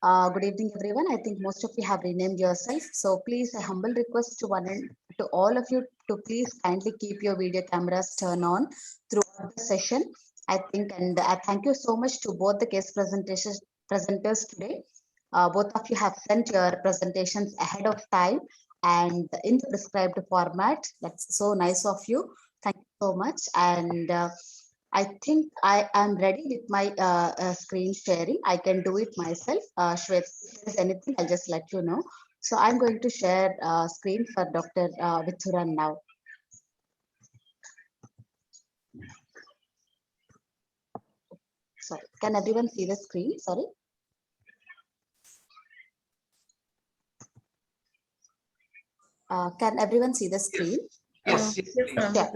Good evening, everyone. I think most of you have renamed yourself. So please, a humble request to one and to all of you to please kindly keep your video cameras turned on throughout the session. I think, and I thank you so much to both the case presenters today. Both of you have sent your presentations ahead of time and in the prescribed format. That's so nice of you. Thank you so much. And I think I am ready with my screen sharing. I can do it myself. Shweta, if there's anything, I'll just let you know. So I'm going to share screen for Dr. Vithuran now. Sorry, can everyone see the screen? Sorry. Can everyone see the screen? Yes. Yeah.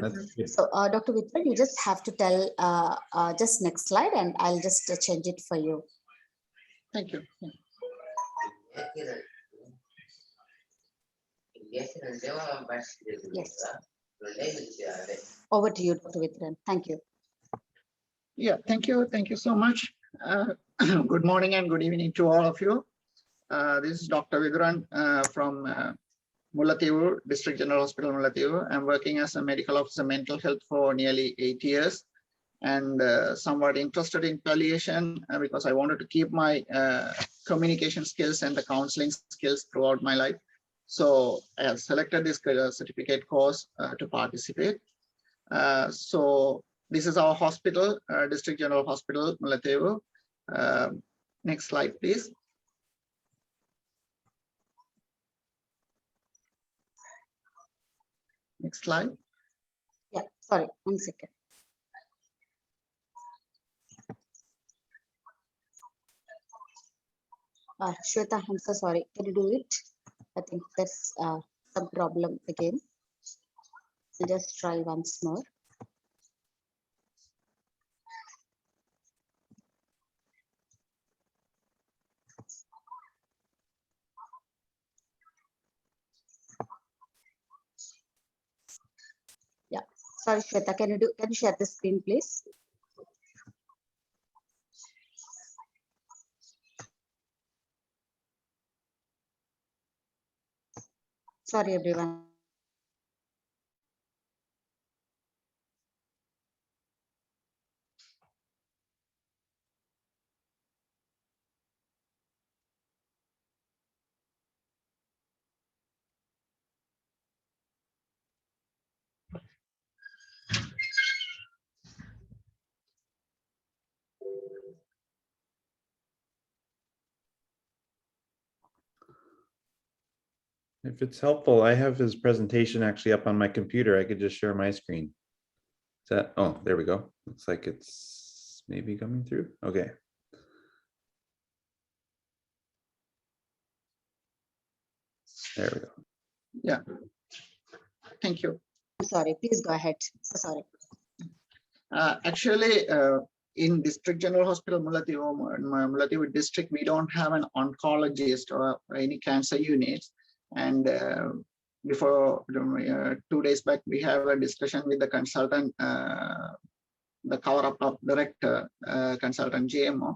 So, Dr. Vithuran, you just have to tell just next slide, and I'll just change it for you. Thank you. Yes. Over to you, Dr. Vithuran. Thank you. Yeah, thank you. Thank you so much. Good morning and good evening to all of you. This is Dr. Vithuran from Mullaitivu, District General Hospital, Mullaitivu. I'm working as a medical officer mental health for nearly 8 years and somewhat interested in palliation because I wanted to keep my communication skills and the counseling skills throughout my life. So I have selected this certificate course to participate. So this is our hospital, District General Hospital, Mullaitivu. Next slide, please. Next slide. Yeah, sorry, 1 second. Shweta, I'm so sorry. Can you do it? I think there's some problem again. I'll just try once more. Yeah, sorry, Shweta. Can you share the screen, please? Sorry, everyone. If it's helpful, I have his presentation actually up on my computer. I could just share my screen. Is that, oh, there we go. Looks like it's maybe coming through. Okay. There we go. Yeah. Thank you. I'm sorry, please go ahead. So sorry. Actually, in District General Hospital, Mullaitivu district, we don't have an oncologist or any cancer units. And before 2 days back, we have a discussion with the consultant, the cover-up of director, consultant GMO.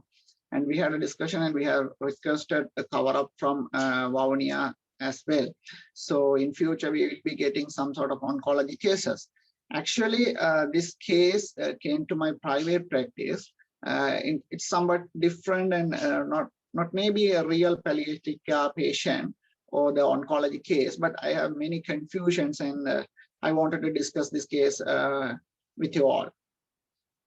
And we had a discussion and we have requested a cover-up from Vavuniya as well. So in future, we will be getting some sort of oncology cases. Actually, this case came to my private practice. It's somewhat different and not maybe a real palliative care patient or the oncology case, but I have many confusions and I wanted to discuss this case with you all.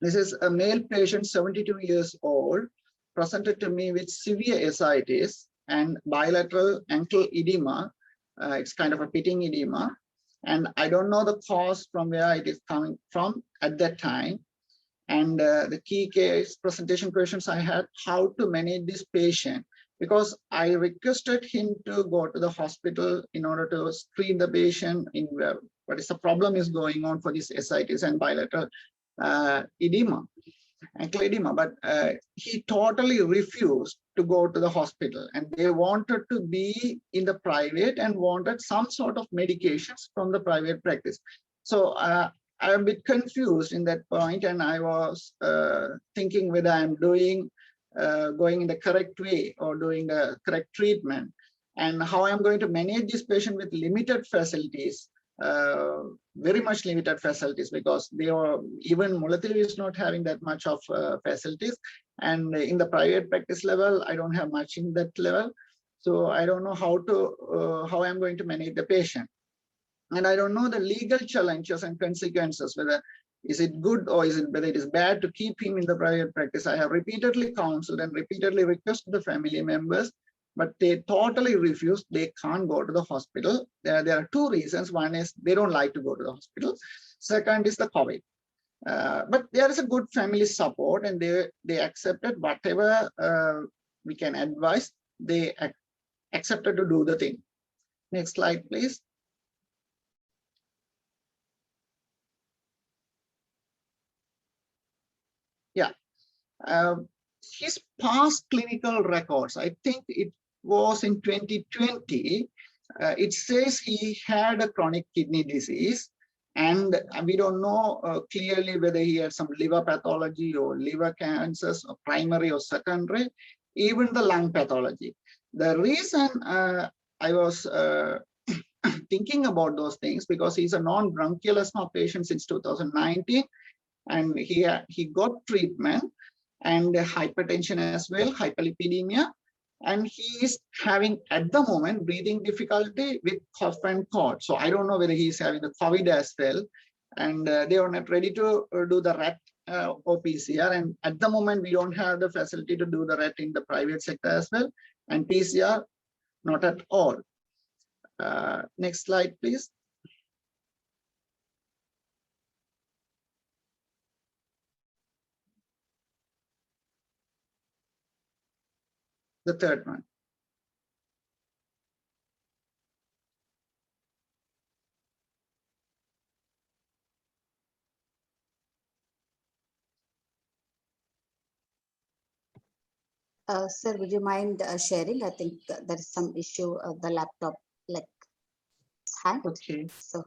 This is a male patient, 72 years old, presented to me with severe ascites and bilateral ankle edema. It's kind of a pitting edema. And I don't know the cause from where it is coming from at that time. And the key case presentation questions I had, how to manage this patient, because I requested him to go to the hospital in order to screen the patient in where what is the problem is going on for this ascites and bilateral edema, ankle edema, but he totally refused to go to the hospital and they wanted to be in the private and wanted some sort of medications from the private practice. So I'm a bit confused in that point and I was thinking whether I'm doing going in the correct way or doing the correct treatment, and how I'm going to manage this patient with limited facilities, very much limited facilities, because they are, even Mullaitivu is not having that much of facilities, and in the private practice level, I don't have much in that level. So I don't know how I'm going to manage the patient. And I don't know the legal challenges and consequences, whether is it good or whether it is bad to keep him in the private practice. I have repeatedly counseled and repeatedly requested the family members, but they totally refuse. They can't go to the hospital. There are two reasons. One is they don't like to go to the hospital. Second is the COVID. But there is a good family support, and they accepted whatever we can advise. They accepted to do the thing. Next slide, please. Yeah. His past clinical records, I think it was in 2020, it says he had a chronic kidney disease, and we don't know clearly whether he had some liver pathology or liver cancers, or primary or secondary, even the lung pathology. The reason I was thinking about those things, because he's a non-bronchial asthma patient since 2019, and he got treatment and hypertension as well, hyperlipidemia, and he is having at the moment breathing difficulty with cough and cold. So I don't know whether he's having the COVID as well, and they are not ready to do the RAT or PCR, and at the moment we don't have the facility to do the RAT in the private sector as well, and PCR not at all. Next slide, please. The third one. Sir, would you mind sharing? I think there is some issue of the laptop, like hanged. Okay. So,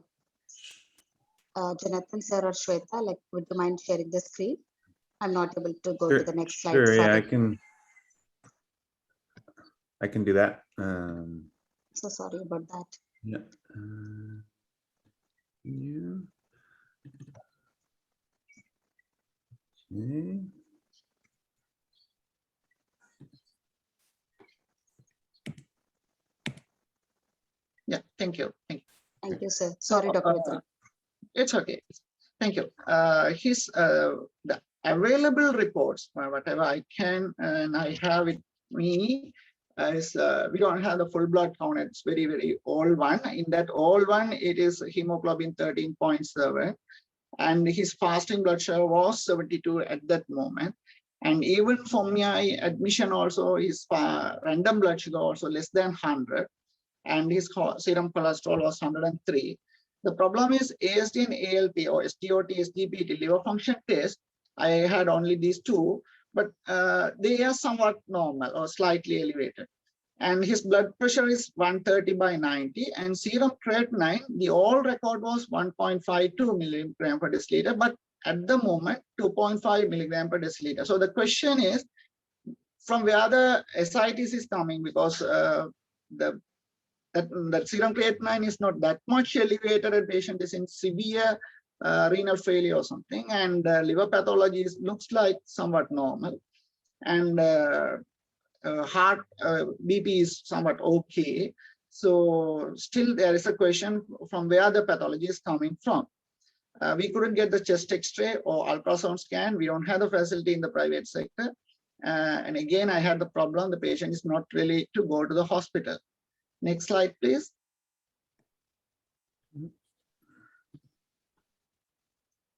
Jonathan, sir, or Shweta, like, would you mind sharing the screen? I'm not able to go to the next slide. Sure, yeah, Sorry. I can do that. So sorry about that. Yeah. Yeah. Okay. Yeah, thank you. Thank you. Thank you, sir. Sorry, Dr. Mithun. It's okay. Thank you. The available reports, whatever I can, and I have it me, is we don't have the full blood count. It's very, very old one. In that old one, it is hemoglobin 13.7, and his fasting blood sugar was 72 at that moment. And even for my admission also, his random blood sugar also less than 100, and his serum cholesterol was 103. The problem is AST and ALP, or SGOT, SGPT, liver function test. I had only these two, but they are somewhat normal or slightly elevated. And his blood pressure is 130/90, and serum creatinine, the old record was 1.52 milligram per deciliter, but at the moment 2.5 milligram per deciliter. So the question is, from where the ascites is coming, because that serum creatinine is not that much elevated, and patient is in severe renal failure or something, and liver pathology looks like somewhat normal, and heart BP is somewhat okay. So still there is a question from where the pathology is coming from. We couldn't get the chest X-ray or ultrasound scan. We don't have the facility in the private sector. And again, I had the problem, the patient is not ready to go to the hospital. Next slide, please.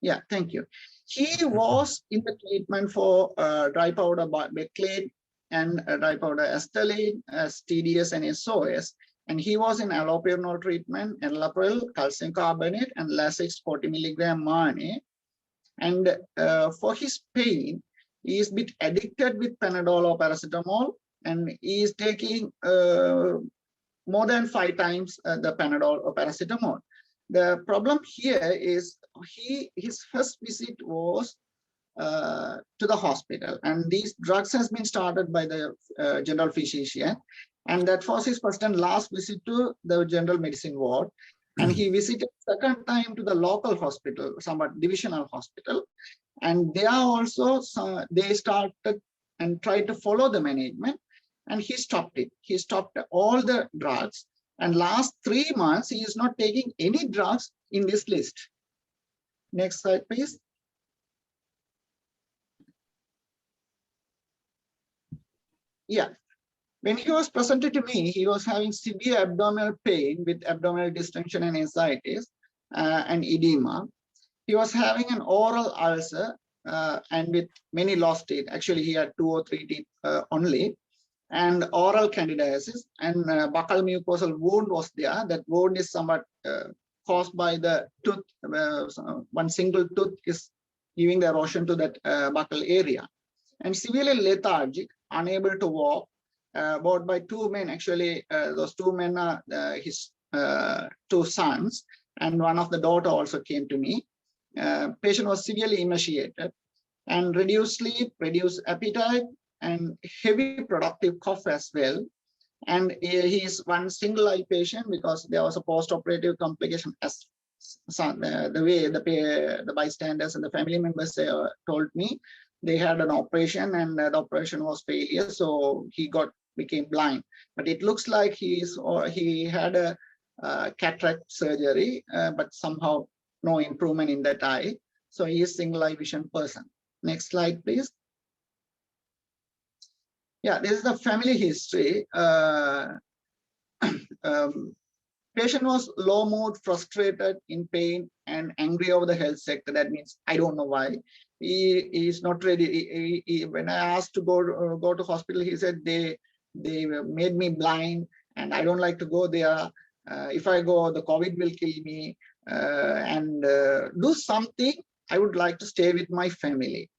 Yeah, thank you. He was in the treatment for dry powder Beclate and dry powder Astellane, TDS and SOS. And he was in allopurinol treatment, enalapril, calcium carbonate, and Lasix 40 milligram Mane. And for his pain, he is a bit addicted with Panadol or paracetamol, and he is taking more than 5 times the Panadol or paracetamol. The problem here is his first visit was to the hospital. And these drugs has been started by the general physician. And that was his first and last visit to the general medicine ward. And he visited second time to the local hospital, somewhat divisional hospital. And they are also, they started and tried to follow the management, and he stopped it. He stopped all the drugs. And last 3 months, he is not taking any drugs in this list. Next slide, please. Yeah. When he was presented to me, he was having severe abdominal pain with abdominal distension and ascites and edema. He was having an oral ulcer and with many lost teeth. Actually, he had 2 or 3 teeth only, and oral candidiasis, and buccal mucosal wound was there. That wound is somewhat caused by the tooth. One single tooth is giving the erosion to that buccal area. And severely lethargic, unable to walk, brought by 2 men. Actually, those 2 men are his 2 sons, and one of the daughter also came to me. Patient was severely emaciated and reduced sleep, reduced appetite, and heavy productive cough as well. And he is one single eye patient because there was a post-operative complication, as the way the bystanders and the family members told me. They had an operation, and the operation was failure, so he became blind. But it looks like he had a cataract surgery, but somehow no improvement in that eye. So he is single eye vision person. Next slide, please. Yeah, this is the family history. Patient was low mood, frustrated, in pain, and angry over the health sector. That means I don't know why. He is not ready. When I asked to go to hospital, he said they made me blind, and I don't like to go there. If I go, the COVID will kill me. And do something. I would like to stay with my family.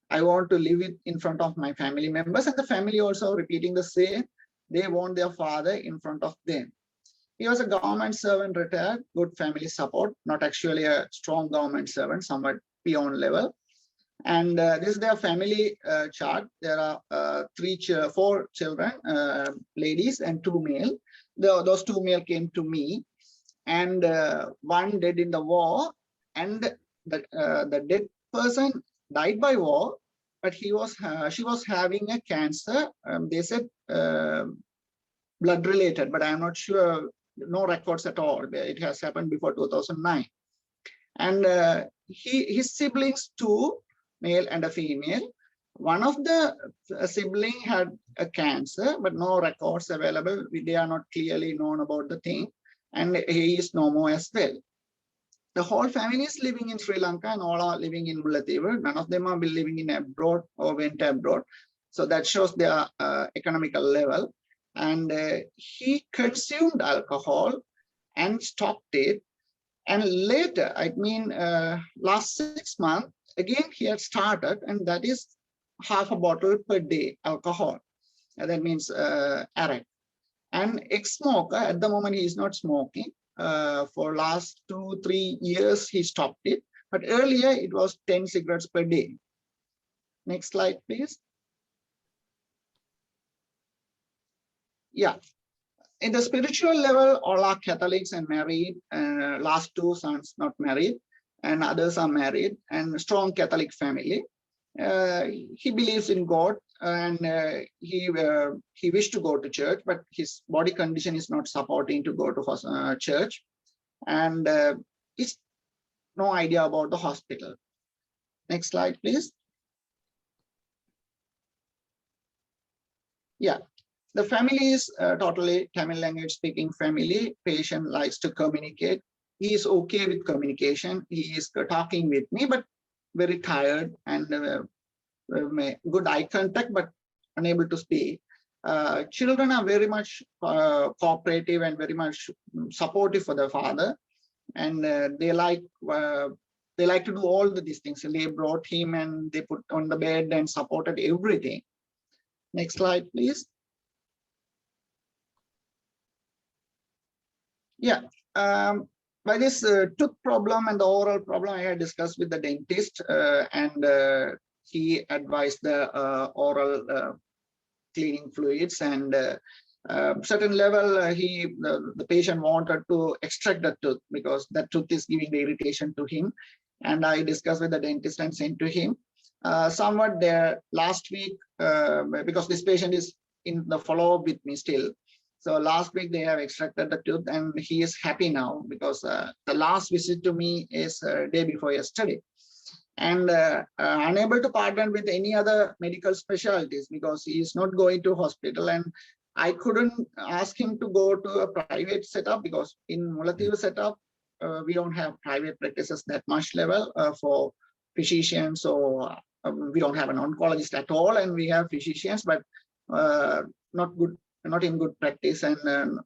I want to live in front of my family members, and the family also repeating the same. They want their father in front of them. He was a government servant, retired, good family support, not actually a strong government servant, somewhat beyond level. And this is their family chart. There are 4 children, ladies, and 2 male. Those 2 male came to me, and 1 dead in the war, and the dead person died by war, but she was having a cancer. They said blood related, but I'm not sure. No records at all. It has happened before 2009. And his siblings, 2, male and a female. One of the sibling had a cancer, but no records available. They are not clearly known about the thing, and he is no more as well. The whole family is living in Sri Lanka, and all are living in Mullaitivu. None of them are living in abroad or went abroad. So that shows their economical level. And he consumed alcohol and stopped it. And later, I mean, last 6 months, again, he had started, and that is half a bottle per day alcohol. That means arak. And ex-smoker, at the moment, he is not smoking. For last 2-3 years, he stopped it. But earlier, it was 10 cigarettes per day. Next slide, please. Yeah. In the spiritual level, all are Catholics and married. Last 2 sons not married, and others are married, and strong Catholic family. He believes in God, and he wished to go to church, but his body condition is not supporting to go to church, and he's no idea about the hospital. Next slide, please. Yeah. The family is totally Tamil language speaking family. Patient likes to communicate. He is okay with communication. He is talking with me, but very tired, and good eye contact, but unable to speak. Children are very much cooperative and very much supportive for their father, and they like to do all these things. They brought him, and they put on the bed and supported everything. Next slide, please. Yeah, by this tooth problem and the oral problem, I had discussed with the dentist, and he advised the oral cleaning fluids, and certain level the patient wanted to extract the tooth because that tooth is giving the irritation to him, and I discussed with the dentist and sent to him. Somewhat there last week, because this patient is in the follow-up with me still. So last week they have extracted the tooth and he is happy now, because the last visit to me is day before yesterday. And unable to partner with any other medical specialties because he is not going to hospital, and I couldn't ask him to go to a private setup because in Mullaitivu setup we don't have private practices that much level for physicians, so we don't have an oncologist at all, and we have physicians but not in good practice, and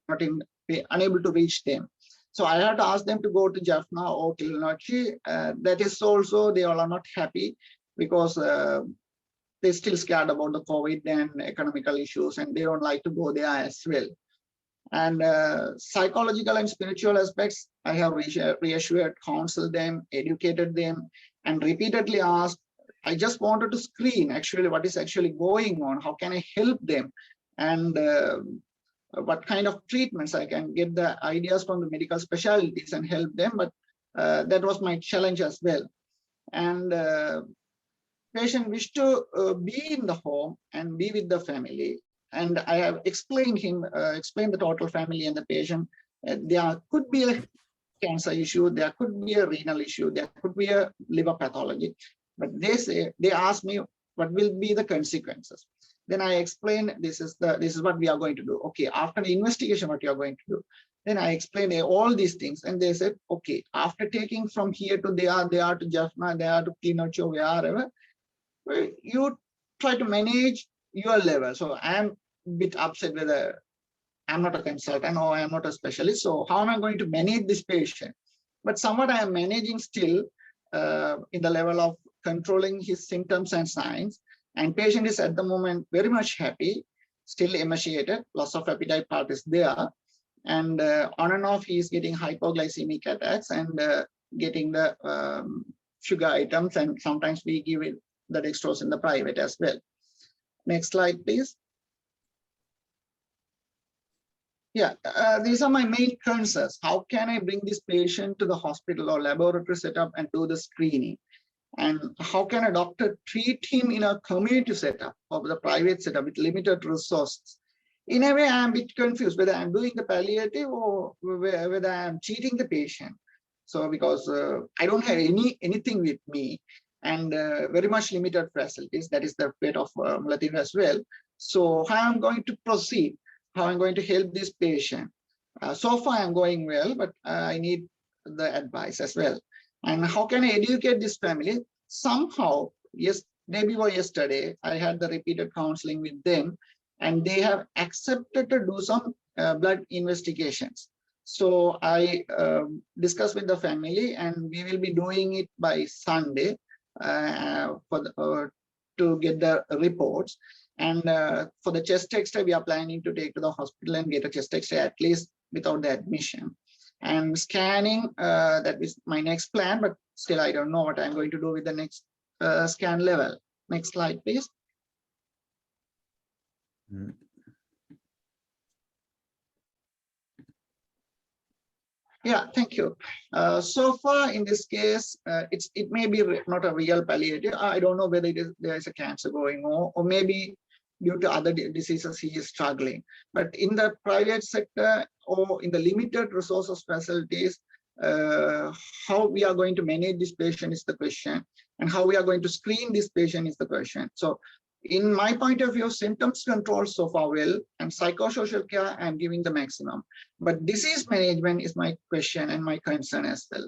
unable to reach them. So I had to ask them to go to Jaffna or Kilinochchi. That is also, they all are not happy because they're still scared about the COVID and economical issues, and they don't like to go there as well. And psychological and spiritual aspects, I have reassured, counseled them, educated them, and repeatedly asked, I just wanted to screen actually what is actually going on, how can I help them, and what kind of treatments I can get the ideas from the medical specialties and help them. But that was my challenge as well. And patient wished to be in the home and be with the family. And I have explained the total family and the patient. There could be a cancer issue, there could be a renal issue, there could be a liver pathology. But they asked me what will be the consequences. Then I explained this is what we are going to do. Okay, after the investigation, what you are going to do. Then I explained all these things, and they said, okay, after taking from here to there to Jaffna, there to Kilinochchi, wherever, you try to manage your level. So I am a bit upset whether I'm not a consultant or I'm not a specialist. So how am I going to manage this patient? But somewhat I am managing still in the level of controlling his symptoms and signs. And patient is at the moment very much happy, still emaciated, loss of appetite part is there. And on and off, he is getting hypoglycemic attacks and getting the sugar items. And sometimes we give it the dextrose in the private as well. Next slide, please. Yeah, these are my main concerns. How can I bring this patient to the hospital or laboratory setup and do the screening? And how can a doctor treat him in a community setup or the private setup with limited resources? In a way, I'm a bit confused whether I'm doing the palliative or whether I'm cheating the patient. So because I don't have anything with me and very much limited facilities, that is the fate of Mullaitivu as well. So how I'm going to proceed, how I'm going to help this patient. So far I'm going well, but I need the advice as well. And how can I educate this family? Somehow, yes, day before yesterday, I had the repeated counseling with them, and they have accepted to do some blood investigations. So I discussed with the family, and we will be doing it by Sunday to get the reports. And for the chest X-ray, we are planning to take to the hospital and get a chest X-ray at least without the admission. And scanning, that is my next plan, but still I don't know what I'm going to do with the next scan level. Next slide, please. Yeah, thank you. So far in this case, it may be not a real palliative. I don't know whether there is a cancer going on, or maybe due to other diseases he is struggling. But in the private sector or in the limited resources facilities, how we are going to manage this patient is the question, and how we are going to screen this patient is the question. So in my point of view, symptoms control so far well, and psychosocial care I'm giving the maximum. But disease management is my question and my concern as well.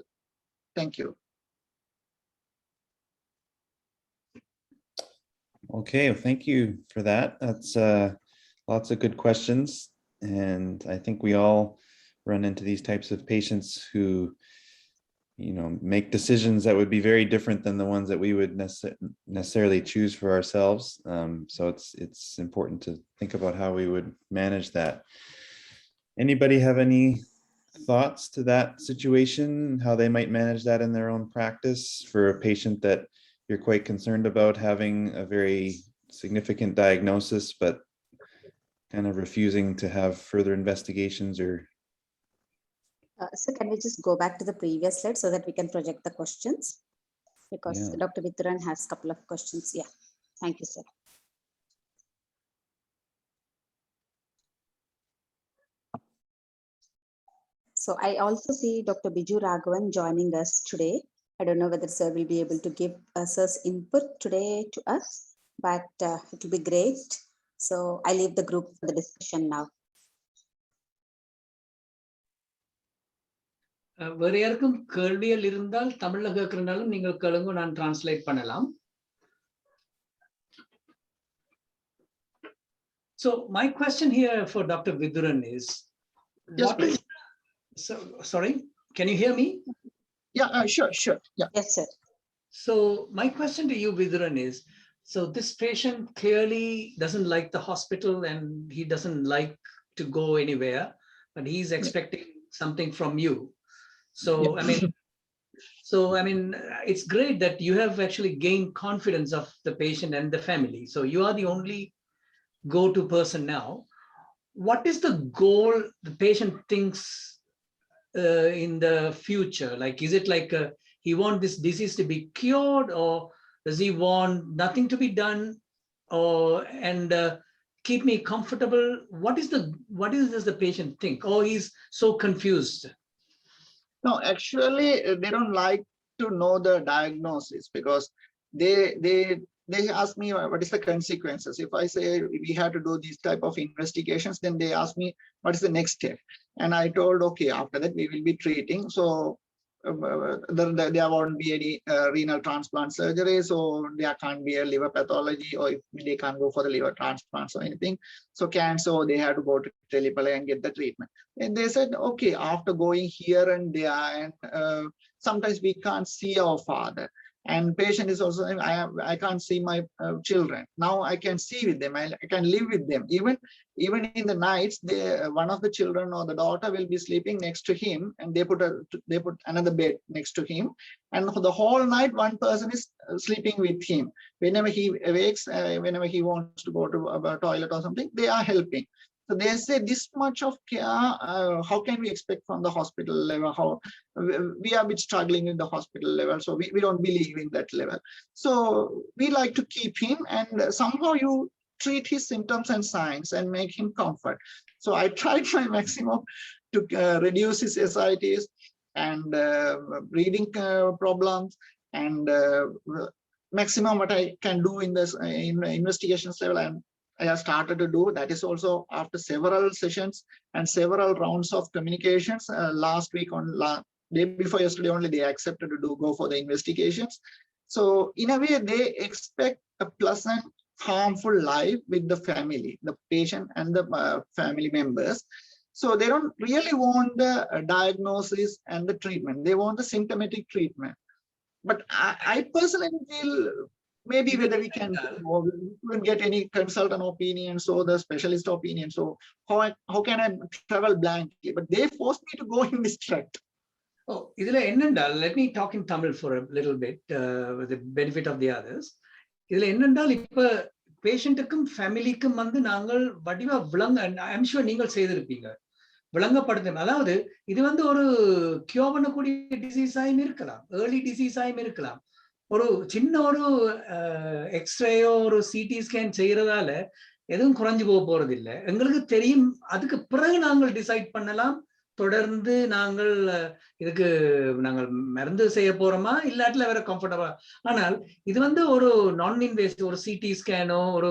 Thank you. Okay, well, thank you for that. That's lots of good questions. And I think we all run into these types of patients who, make decisions that would be very different than the ones that we would necessarily choose for ourselves. So it's important to think about how we would manage that. Anybody have any thoughts to that situation, how they might manage that in their own practice for a patient that you're quite concerned about having a very significant diagnosis, but kind of refusing to have further investigations or? So can we just go back to the previous slide so that we can project the questions? Because Yeah. Dr. Vithuran has a couple of questions. Yeah, thank you, sir. So I also see Dr. Biju Raghavan joining us today. I don't know whether sir will be able to give sir's input today to us, but it will be great. So I leave the group for the discussion now. வேற யாருக்கும் கேள்விகள் இருந்தால் தமிழ்ல கேட்கிறனாலும் நீங்கள் கேளுங்க, நான் translate பண்ணலாம். So my question here for Dr. Vidhuran is, Yes, what is, so, sorry, can you hear me? Yeah, sure. Yeah. Yes, sir. So my question to you, Vidhuran, is, so this patient clearly doesn't like the hospital and he doesn't like to go anywhere, but he's expecting something from you. So, Yeah. I mean, it's great that you have actually gained confidence of the patient and the family. So you are the only go-to person now. What is the goal the patient thinks in the future? Like, is it like he wants this disease to be cured, or does he want nothing to be done, or and keep me comfortable? What does the patient think? Or he's so confused? No, actually, they don't like to know the diagnosis because they ask me what is the consequences. If I say we have to do these type of investigations, then they ask me what is the next step, and I told okay, after that we will be treating. So there won't be any renal transplant surgery, so there can't be a liver pathology, or if they can't go for the liver transplants or anything, so cancer, they have to go to Tripoli and get the treatment. And they said okay, after going here and there, and sometimes we can't see our father, and patient is also I can't see my children. Now I can see with them, I can live with them. Even in the nights, one of the children or the daughter will be sleeping next to him, and they put another bed next to him, and for the whole night one person is sleeping with him. Whenever he awakes, whenever he wants to go to a toilet or something, they are helping. So they say this much of care, how can we expect from the hospital level? How we are a bit struggling in the hospital level, so we don't believe in that level. So we like to keep him, and somehow you treat his symptoms and signs and make him comfort. So I tried my maximum to reduce his SITs and breathing problems, and maximum what I can do in this in investigations level, and I have started to do. That is also after several sessions and several rounds of communications. Last week, on day before yesterday only, they accepted to go for the investigations. So in a way, they expect a pleasant, harmful life with the family, the patient and the family members. So they don't really want the diagnosis and the treatment. They want the symptomatic treatment. But I personally feel maybe whether we can get any consultant opinions or the specialist opinion. So how can I travel blankly? But they forced me to go in this track. Oh, idhula ennendal, let me talk in Tamil for a little bit with the benefit of the others. Idhula ennendal, இப்ப பேஷண்ட்டுக்கும் ஃபேமிலிக்கும் வந்து நாங்கள் வடிவா I'm sure நீங்கள் செய்திருப்பீங்க, விளங்கப்படுத்த. அதாவது இது வந்து ஒரு கியூர் பண்ணக்கூடிய டிசீஸ் ஆயும் இருக்கலாம், ஏர்லி டிசீஸ் ஆயும் இருக்கலாம். ஒரு சின்ன ஒரு எக்ஸ்ரேயோ ஒரு சிடி ஸ்கேன் செய்யறதால எதுவும் குறைஞ்சு போறது இல்லை. எங்களுக்கு தெரியும். அதுக்கு பிறகு நாங்கள் டிசைட் பண்ணலாம் தொடர்ந்து நாங்கள் இதுக்கு நாங்கள் மருந்து செய்ய போறோமா இல்லாட்டில வேற கம்ஃபர்டபுளா. ஆனால் இது வந்து ஒரு நான் இன்வேசிவ் ஒரு சிடி ஸ்கேனோ ஒரு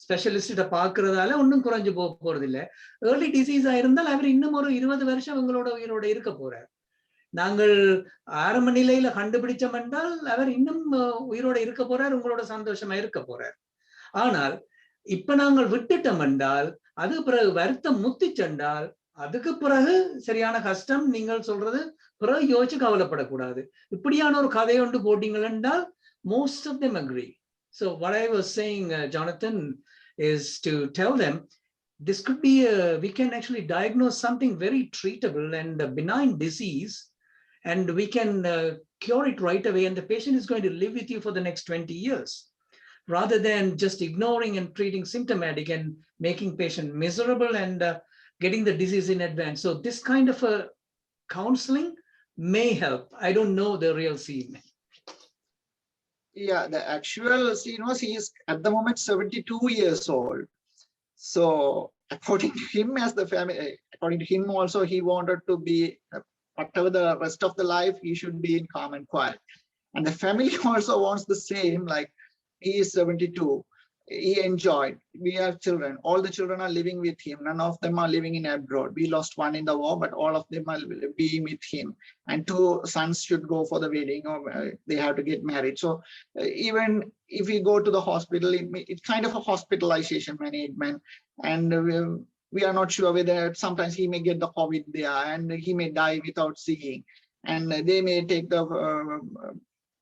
ஸ்பெஷலிஸ்ட பாக்குறதால ஒன்றும் குறைஞ்சு போறது இல்லை. ஏர்லி டிசீஸா இருந்தால் அவர் இன்னும் ஒரு 20 வருஷம் உங்களோட உயிரோட இருக்க போறார். நாங்கள் ஆரம்ப நிலையில கண்டுபிடிச்சோம் என்றால் அவர் இன்னும் உயிரோட இருக்க போறார், உங்களோட சந்தோஷமா இருக்க போறார். ஆனால் இப்ப நாங்கள் விட்டுட்டோம் என்றால் அது பிறகு வருத்தம் முத்தி சென்றால் அதுக்கு பிறகு சரியான கஷ்டம். நீங்கள் சொல்றது பிறகு யோசிச்சு கவலைப்படக்கூடாது. இப்படியான ஒரு கதை ஒன்று போட்டீங்கள் என்றால் most of them agree. So what I was saying, Jonathan, is to tell them this could be we can actually diagnose something very treatable and a benign disease and we can cure it right away, and the patient is going to live with you for the next 20 years, rather than just ignoring and treating symptomatic and making patient miserable and getting the disease in advance. So this kind of a counseling may help. I don't know the real scene. Yeah, the actual Srinivas, he is at the moment 72 years old. So according to him, as the family, according to him also, he wanted to be, whatever the rest of the life, he should be in calm and quiet. And the family also wants the same, like he is 72. He enjoyed. We have children. All the children are living with him. None of them are living in abroad. We lost one in the war, but all of them are being with him. And 2 sons should go for the wedding, or they have to get married. So even if we go to the hospital, it's kind of a hospitalization management. And we are not sure whether sometimes he may get the COVID there and he may die without seeing. And they may take the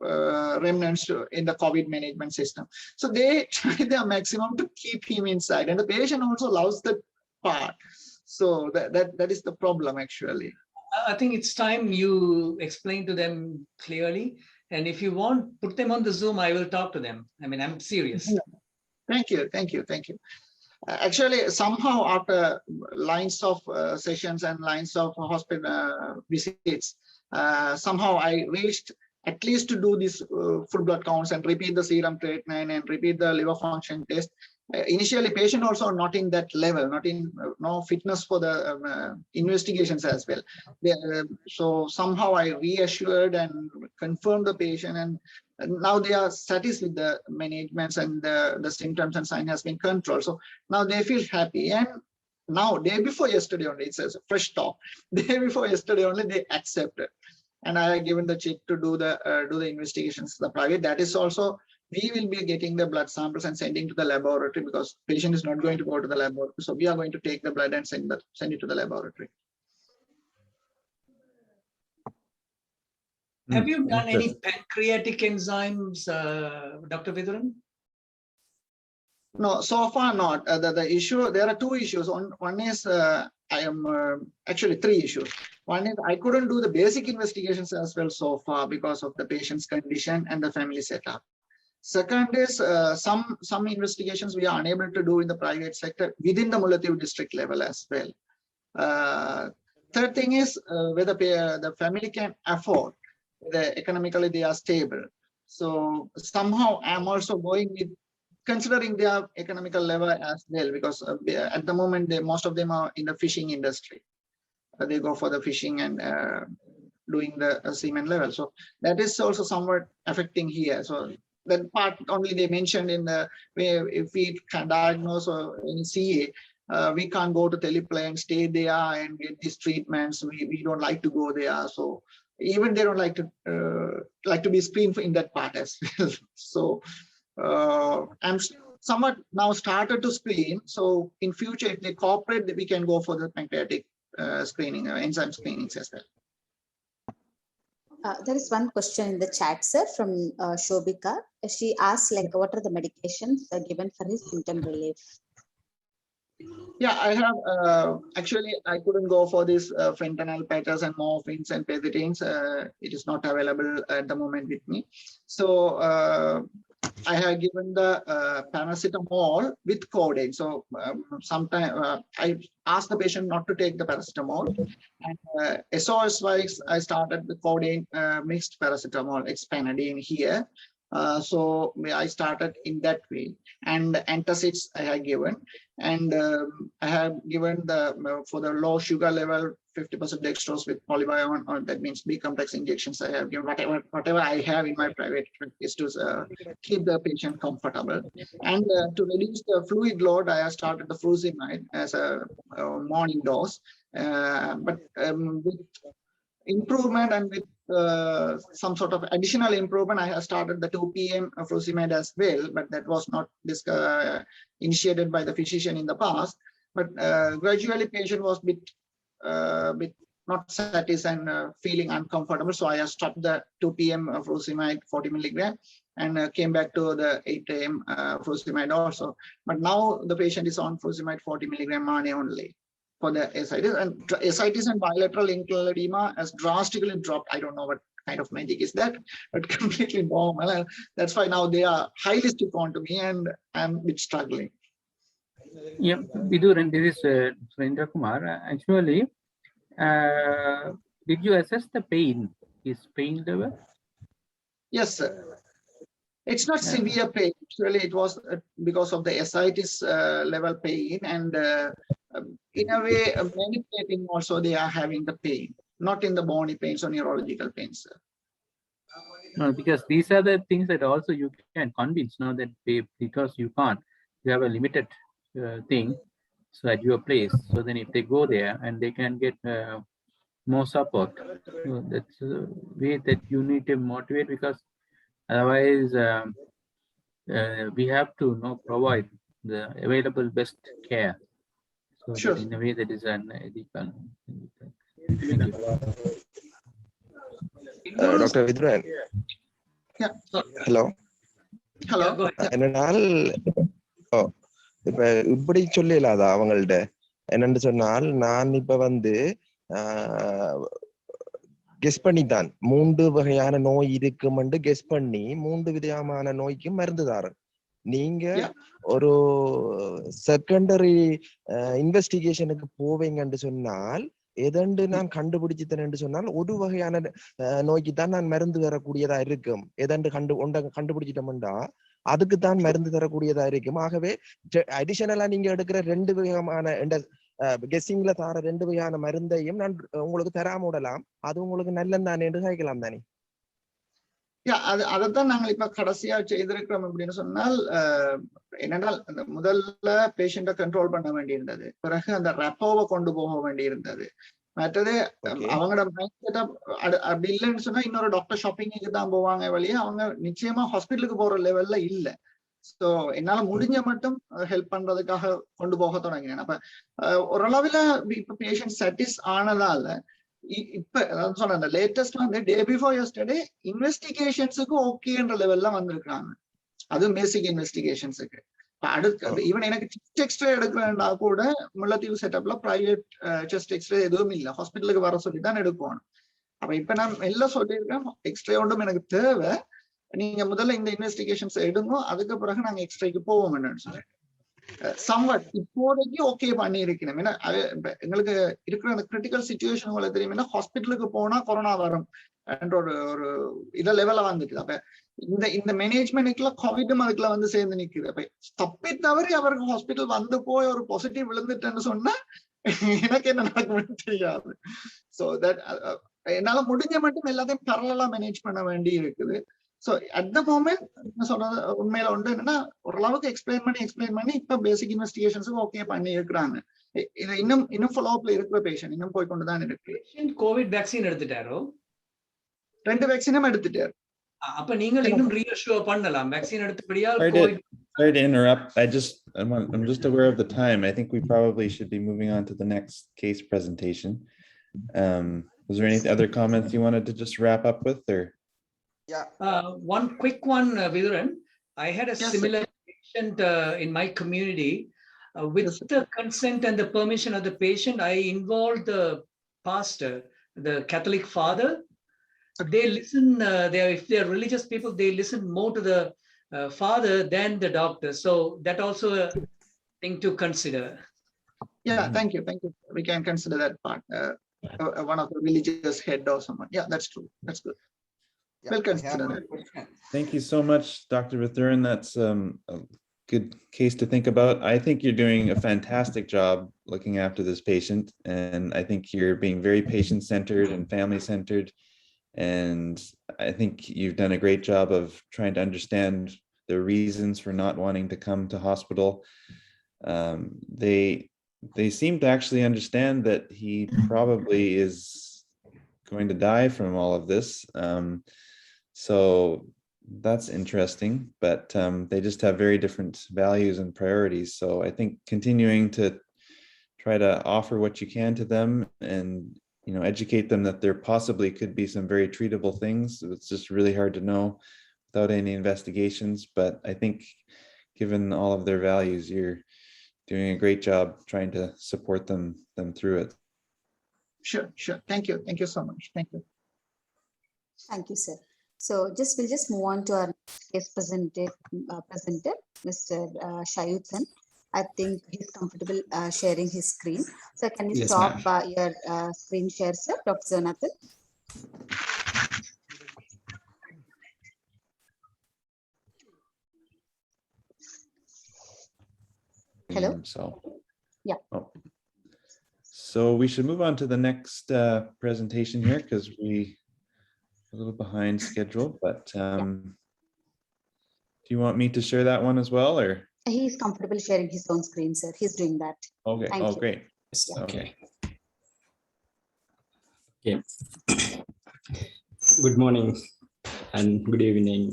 remnants in the COVID management system. So they try their maximum to keep him inside, and the patient also loves that part. So that is the problem actually. I think it's time you explain to them clearly. And if you want, put them on the Zoom, I will talk to them. I mean, I'm serious. Thank you. Actually, somehow after lines of sessions and lines of hospital visits, somehow I reached at least to do this full blood counts and repeat the serum creatinine and repeat the liver function test. Initially, patient also not in that level, not in no fitness for the investigations as well. So somehow I reassured and confirmed the patient, and now they are satisfied with the managements, and the symptoms and sign has been controlled. So now they feel happy. And now day before yesterday only, it says fresh talk. Day before yesterday only they accepted. And I have given the check to do the investigations, the private. That is also, we will be getting the blood samples and sending to the laboratory, because patient is not going to go to the laboratory. So we are going to take the blood and send it to the laboratory. Have you done any pancreatic enzymes, Dr. Viduran? No, so far not. The issue, there are 2 issues. One is I am actually 3 issues. One is I couldn't do the basic investigations as well so far because of the patient's condition and the family setup. Second is some investigations we are unable to do in the private sector within the Mullaitivu district level as well. Third thing is whether the family can afford, economically they are stable. So somehow I'm also going with considering their economical level as well, because at the moment most of them are in the fishing industry. They go for the fishing and doing the semen level. So that is also somewhat affecting here. So that part only they mentioned in the way, if we can diagnose or in CA, we can't go to Teleplay and stay there and get these treatments. We don't like to go there. So even they don't like to be screened in that part as well. So I'm somewhat now started to screen. So in future, if they cooperate, we can go for the pancreatic screening, enzyme screenings as well. There is one question in the chat, sir, from Shobika. She asked, like, what are the medications given for his symptom relief? Yeah, I have actually I couldn't go for this fentanyl patches and morphines and pethidines. It is not available at the moment with me. So I have given the paracetamol with codeine. So sometimes I asked the patient not to take the paracetamol. And SOS-wise, I started the codeine mixed paracetamol, Expanadine here. So I started in that way. And antacids I have given. And I have given the for the low sugar level 50% dextrose with polyvion, or that means B complex injections. I have given whatever I have in my private practice to keep the patient comfortable. And to reduce the fluid load, I have started the furosemide as a morning dose. But with improvement and with some sort of additional improvement, I have started the 2 p.m. furosemide as well, but that was not initiated by the physician in the past. But gradually patient was bit not satisfied and feeling uncomfortable. So I have stopped the 2 p.m. furosemide 40 milligram and came back to the 8 a.m. furosemide also. But now the patient is on furosemide 40 milligram MANE only. for the ascites, and ascites and bilateral inclural edema has drastically dropped. I don't know what kind of magic is that, but completely normal. And that's why now they are highly stiff onto me, and I'm a bit struggling. Yeah, Vidur, and this is Surendra Kumar. Actually, did you assess the pain? His pain level? Yes, sir. It's not Yeah. severe pain. Actually, it was because of the ascites level pain, and in a way, many pain also they are having the pain, not in the bony pains or neurological pains. Sir. No, because these are the things that also you can convince now that because you can't, you have a limited thing, so at your place. So then if they go there and they can get more support, so that's a way that you need to motivate, because otherwise we have to provide the available best care. So Sure. that in a way that is an ethical. Thank you. Dr. Vidran. Yeah. Hello. Hello. Yeah, go ahead. என்னனால் இப்ப இப்படி சொல்லலாதா அவங்கள்ட்ட என்னன்னு சொன்னால் நான் இப்ப வந்து guess பண்ணித்தான் 3 வகையான நோய் இருக்குமென்று கெஸ் பண்ணி 3 விதமான நோய்க்கு மருந்து தாரேன். நீங்க ஒரு செகண்டரி இன்வெஸ்டிகேஷனுக்கு போவீங்கன்னு சொன்னால் எதண்டு நான் கண்டுபிடிச்சுத்தேன் சொன்னால் ஒரு வகையான நோய்க்கு தான் நான் மருந்து தரக்கூடியதா இருக்கும். எதண்டு கண்டுபிடிச்சிட்டோம்டா அதுக்கு தான் மருந்து தரக்கூடியதா இருக்கும். ஆகவே அடிஷனலா நீங்க எடுக்கிற 2 விதமான கெஸ்ஸிங்ல தார 2 வகையான மருந்தையும் நான் உங்களுக்கு தராம விடலாம். அது உங்களுக்கு நல்லதானே என்று கேட்கலாம் தானே? அதைத்தான் நாங்கள் இப்ப கடைசியா செய்திருக்கிறோம் அப்படின்னு சொன்னால், என்னென்றால் அந்த முதல்ல பேஷண்ட கண்ட்ரோல் பண்ண வேண்டியிருந்தது, பிறகு அந்த ரெப்போவை கொண்டு போக வேண்டியிருந்தது. மற்றது அவங்களோட மைண்ட் செட்டப் அப்படி இல்லைன்னு சொன்னா இன்னொரு டாக்டர் ஷாப்பிங்க்கு தான் போவாங்க வழியே, அவங்க நிச்சயமா ஹாஸ்பிட்டலுக்கு போற லெவல்ல இல்லை. ஸோ என்னால முடிஞ்ச மட்டும் ஹெல்ப் பண்றதுக்காக கொண்டு போக தொடங்கினேன். அப்ப ஓரளவுல இப்ப பேஷண்ட் சாட்டிஸ் ஆனதால இப்ப சொன்ன லேட்டஸ்ட் வந்து டே பிஃபோர் எஸ்டர்டே இன்வெஸ்டிகேஷன்ஸுக்கு ஓகேன்ற லெவல்ல வந்திருக்காங்க. அதுவும் பேசிக் இன்வெஸ்டிகேஷன்ஸுக்கு. அடுத்து ஈவன் எனக்கு செஸ்ட் எக்ஸ்ரே எடுக்கிறேன்னா கூட முல்லைத்தீவு செட்டப்ல பிரைவேட் செஸ்ட் எக்ஸ்ரே எதுவும் இல்லை, ஹாஸ்பிட்டலுக்கு வர சொல்லி தான் எடுக்கணும். அப்ப இப்ப நான் எல்லாம் சொல்லியிருக்கேன், எக்ஸ்ரே ஒன்றும் எனக்கு தேவை, நீங்க முதல்ல இந்த இன்வெஸ்டிகேஷன்ஸ் எடுங்க, அதுக்கு பிறகு நாங்க எக்ஸ்ரேக்கு போவோம் என்னன்னு சொல்லிட்டு சம்வட் இப்போதைக்கு ஓகே பண்ணி இருக்கணும். ஏன்னா எங்களுக்கு இருக்கிற அந்த கிரிட்டிக்கல் சுச்சுவேஷன் உங்களுக்கு தெரியும், ஹாஸ்பிட்டலுக்கு போனா கொரோனா வரும் என்ற ஒரு இத லெவல வந்துட்டு. அப்ப இந்த மேனேஜ்மெண்ட்ல கோவிடும் அதுக்குள்ள வந்து சேர்ந்து நிக்குது. அப்ப தப்பி தவறி அவருக்கு ஹாஸ்பிட்டல் வந்து போய் ஒரு பாசிட்டிவ் விழுந்துட்டேன்னு சொன்னா எனக்கு என்ன நடக்கும்னு தெரியாது. ஸோ தட் என்னால முடிஞ்ச மட்டும் எல்லாத்தையும் பரலலா மேனேஜ் பண்ண வேண்டி இருக்குது. ஸோ அட் த மோமெண்ட் என்ன சொல்றது உண்மையில ஒன்று என்னன்னா, ஓரளவுக்கு எக்ஸ்பிளைன் பண்ணி இப்ப பேசிக் இன்வெஸ்டிகேஷன்ஸும் ஓகே பண்ணி இருக்கிறாங்க. இது இன்னும் ஃபாலோ அப்ல இருக்கிற பேஷண்ட் இன்னும் போய் கொண்டுதான் இருக்கு. Covid vaccine எடுத்துட்டாரோ? 2 வேக்சினும் எடுத்துட்டாரு. அப்ப நீங்க இன்னும் ரீஅஷ்யூர் பண்ணலாம் vaccine எடுத்தபடியா. Sorry to interrupt. I'm just aware of the time. I think we probably should be moving on to the next case presentation. Was there any other comments you wanted to just wrap up with, or? One quick one, Viduran. I had a similar patient in my community. With the consent and the permission of the patient, I involved the pastor, the Catholic father. They listen, if they're religious people, they listen more to the father than the doctor. So that also a thing to consider. Yeah, thank you. We can consider that part. One of the religious head or someone. Yeah, that's true. That's good. We'll consider that. Thank you so much, Dr. Vithuran. That's a good case to think about. I think you're doing a fantastic job looking after this patient, and I think you're being very patient-centered and family-centered. And I think you've done a great job of trying to understand the reasons for not wanting to come to hospital. They seem to actually understand that he probably is going to die from all of this. So that's interesting, but they just have very different values and priorities. So I think continuing to try to offer what you can to them and educate them that there possibly could be some very treatable things. It's just really hard to know without any investigations. But I think given all of their values, you're doing a great job trying to support them through it. Sure, sure. Thank you. Thank you so much. Thank you. Thank you, sir. So we'll just move on to our case presenter, Mr. Shayuthan. I think he's comfortable sharing his screen. So can you Yes, stop ma'am. your screen share, sir, Dr. Jonathan? Hello? So, Yeah. Oh. So we should move on to the next presentation here because we a little behind schedule, but do you want me to share that one as well, or? He's comfortable sharing his own screen, sir. He's doing that. Okay, Thank you. great. Yes, Yeah. okay. Okay. Good morning and good evening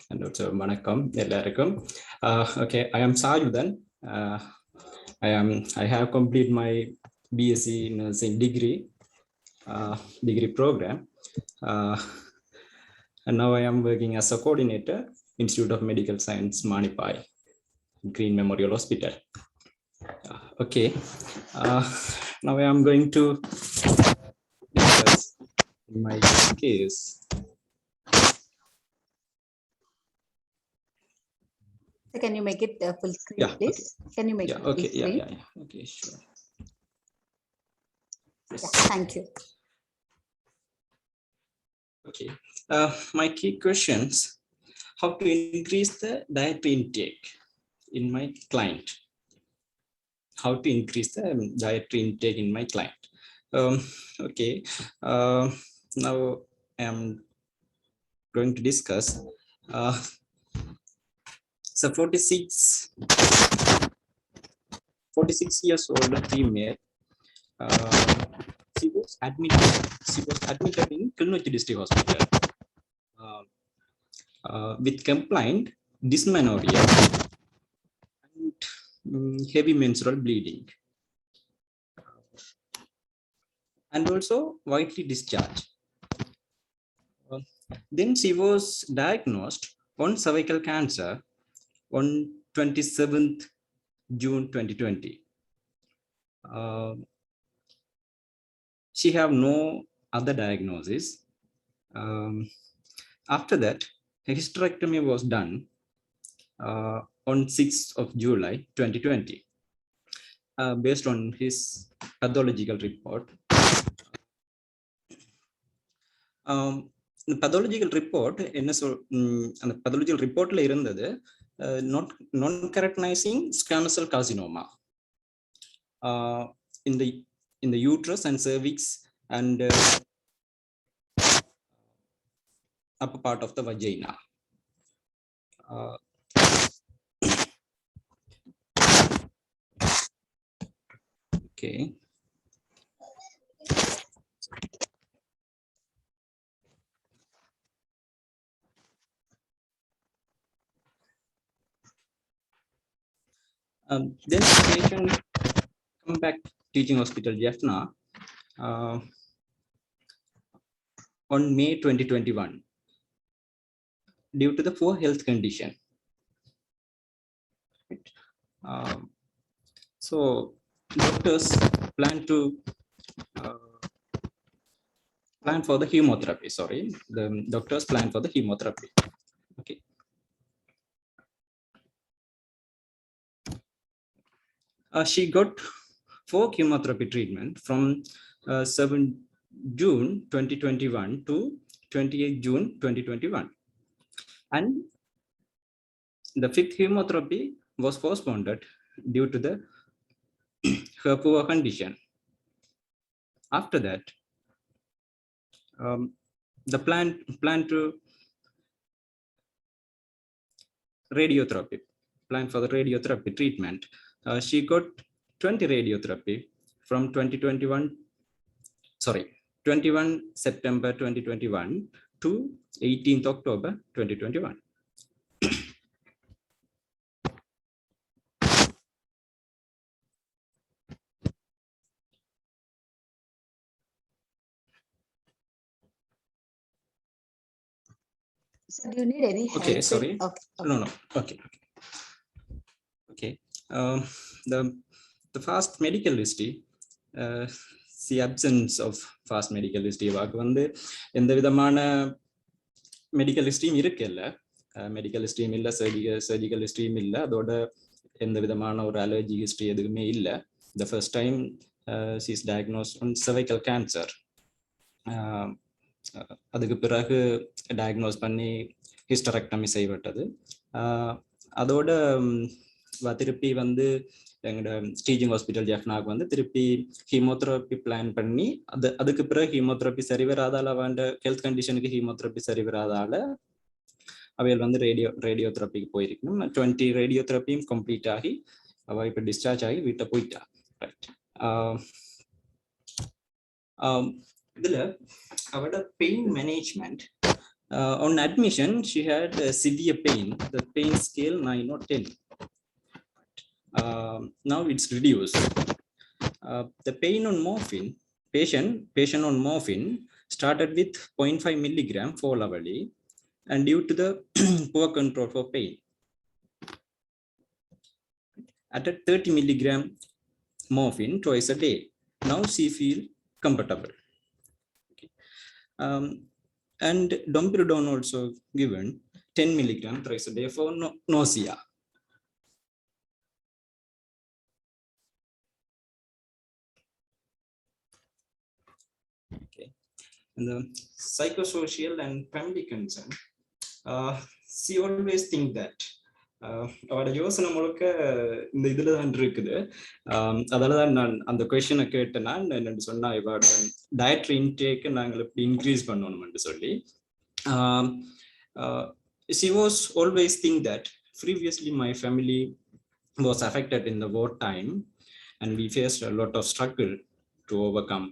and also vanakkam ellarukkum. Okay, I am Sayudan. I have completed my BSc nursing degree program, and now I am working as a coordinator, Institute of Medical Science, Manipai, Green Memorial Hospital. Okay, now I am going to discuss my case. So can you make it full screen, Yeah, please? Can you make Yeah, it full okay, screen? yeah. Okay, sure. Yes. Yeah, thank you. Okay, my key questions: how to increase the dietary intake in my client? How to increase the dietary intake in my client? Okay, now I am going to discuss. So 46 years old female. She was admitted in Kilnochi District Hospital with complaint dysmenorrhea and heavy menstrual bleeding, and also widely discharged. Then she was diagnosed on cervical cancer on 27th June 2020. She have no other diagnosis. After that, a hysterectomy was done on 6th of July 2020. Based on his pathological report. The pathological report என்ன அந்த pathological reportல இருந்தது non-keratinizing squamous cell carcinoma in the uterus and cervix and upper part of the vagina. Okay. Then the patient come back teaching hospital Jaffna on May 2021 due to the poor health condition. So doctors plan for the chemotherapy. Sorry, the doctors plan for the chemotherapy. Okay. She got 4 chemotherapy treatment from 7 June 2021 to 28 June 2021, and the 5th chemotherapy was postponed due to her poor condition. After that, the plan to radiotherapy, plan for the radiotherapy treatment. She got 20 radiotherapy from 21 September 2021 to 18th October 2021. So do you need any help? Okay, sorry. Okay. No. Okay. the fast medical history, the absence of fast medical history வாக்கு வந்து எந்த விதமான medical ஹிஸ்ட்ரியும் இருக்குல்ல, medical ஹிஸ்ட்ரியும் இல்லை, surgical ஹிஸ்ட்ரியும் இல்லை, அதோட எந்த விதமான ஒரு அலர்ஜி ஹிஸ்ட்ரி எதுவுமே இல்லை. The first time she is diagnosed on cervical cancer. அதுக்கு பிறகு டயக்னோஸ் பண்ணி ஹிஸ்டரெக்டமி செய்யப்பட்டது. அதோட திருப்பி வந்து எங்களோட ஸ்டீச்சிங் ஹாஸ்பிட்டல் ஜெஃப்னாக்கு வந்து திருப்பி ஹீமோதெரப்பி பிளான் பண்ணி அதுக்கு பிறகு ஹீமோதெரப்பி சரி வராதால அவன் ஹெல்த் கண்டிஷனுக்கு ஹீமோதெரப்பி சரி வராதால அவையில் வந்து ரேடியோ தெரப்பிக்கு போயிருக்கணும். 20 ரேடியோ தெரப்பியும் கம்ப்ளீட் ஆகி அவள் இப்போ டிஸ்சார்ஜ் ஆகி வீட்டை போயிட்டா. ரைட். இதுல அவட pain management, on admission she had severe pain, the pain scale 9 or 10. Now it's reduced. The pain on morphine, patient on morphine started with 0.5 milligram 4 hourly, and due to the poor control for pain, at a 30 milligram morphine twice a day. Now she feel comfortable. Okay. And domperidone also given 10 milligram thrice a day for nausea. Okay. And the psychosocial and family concern, she always think that அவட யோசனை முழுக்க இந்த இதுல தான் இருக்குது. அதனாலதான் நான் அந்த கொஸ்டினை கேட்டேன்னா என்னன்னு சொன்னா, இவட டயட்ரி இன்டேக் நாங்கள் எப்படி இன்க்ரீஸ் பண்ணணும்னு சொல்லி. She was always think that previously my family was affected in the war time and we faced a lot of struggle to overcome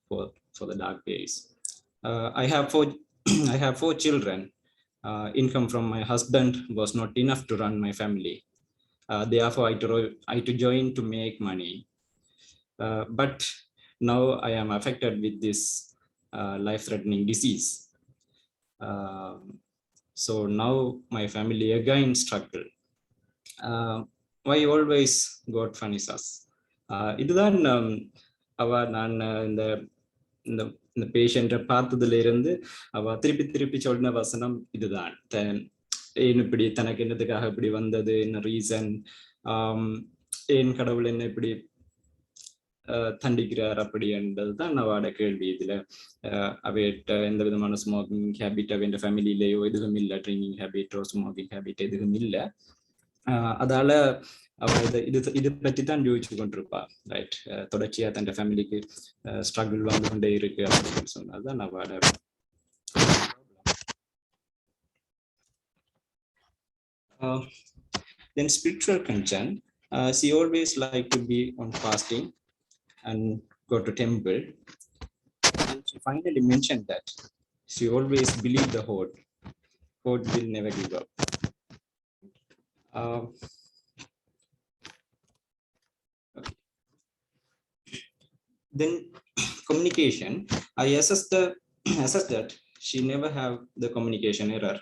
for the dark days. I have 4 children. Income from my husband was not enough to run my family. Therefore, I to join to make money. But now I am affected with this life-threatening disease. So now my family again struggle. Why always God punishes us? இதுதான் நான் இந்த பேஷண்ட்டை பார்த்ததுல இருந்து அவ திருப்பி சொன்ன வசனம் இதுதான். இப்படி தனக்கு என்னத்துக்காக இப்படி வந்தது, என்ன ரீசன், ஏன் கடவுள் என்ன இப்படி தண்டிக்கிறார் அப்படி என்பதுதான் அவட கேள்வி. இதுல அவையிட்ட எந்த விதமான ஸ்மோக்கிங் ஹேபிட் அவன் ஃபேமிலியிலேயோ எதுவும் இல்லை, ட்ரிங்கிங் ஹேபிட்டோ ஸ்மோக்கிங் ஹேபிட் எதுவும் இல்லை. அதால அவ இது பற்றி தான் யோசிச்சு கொண்டிருப்பா. ரைட். தொடர்ச்சியா தன் ஃபேமிலிக்கு ஸ்ட்ரகிள் வந்து கொண்டே இருக்கு அப்படின்னு சொன்னதுதான் அவட. Then spiritual concern, she always like to be on fasting and go to temple. And she finally mentioned that she always believed the hope will never give up. Then communication, I assessed that she never have the communication error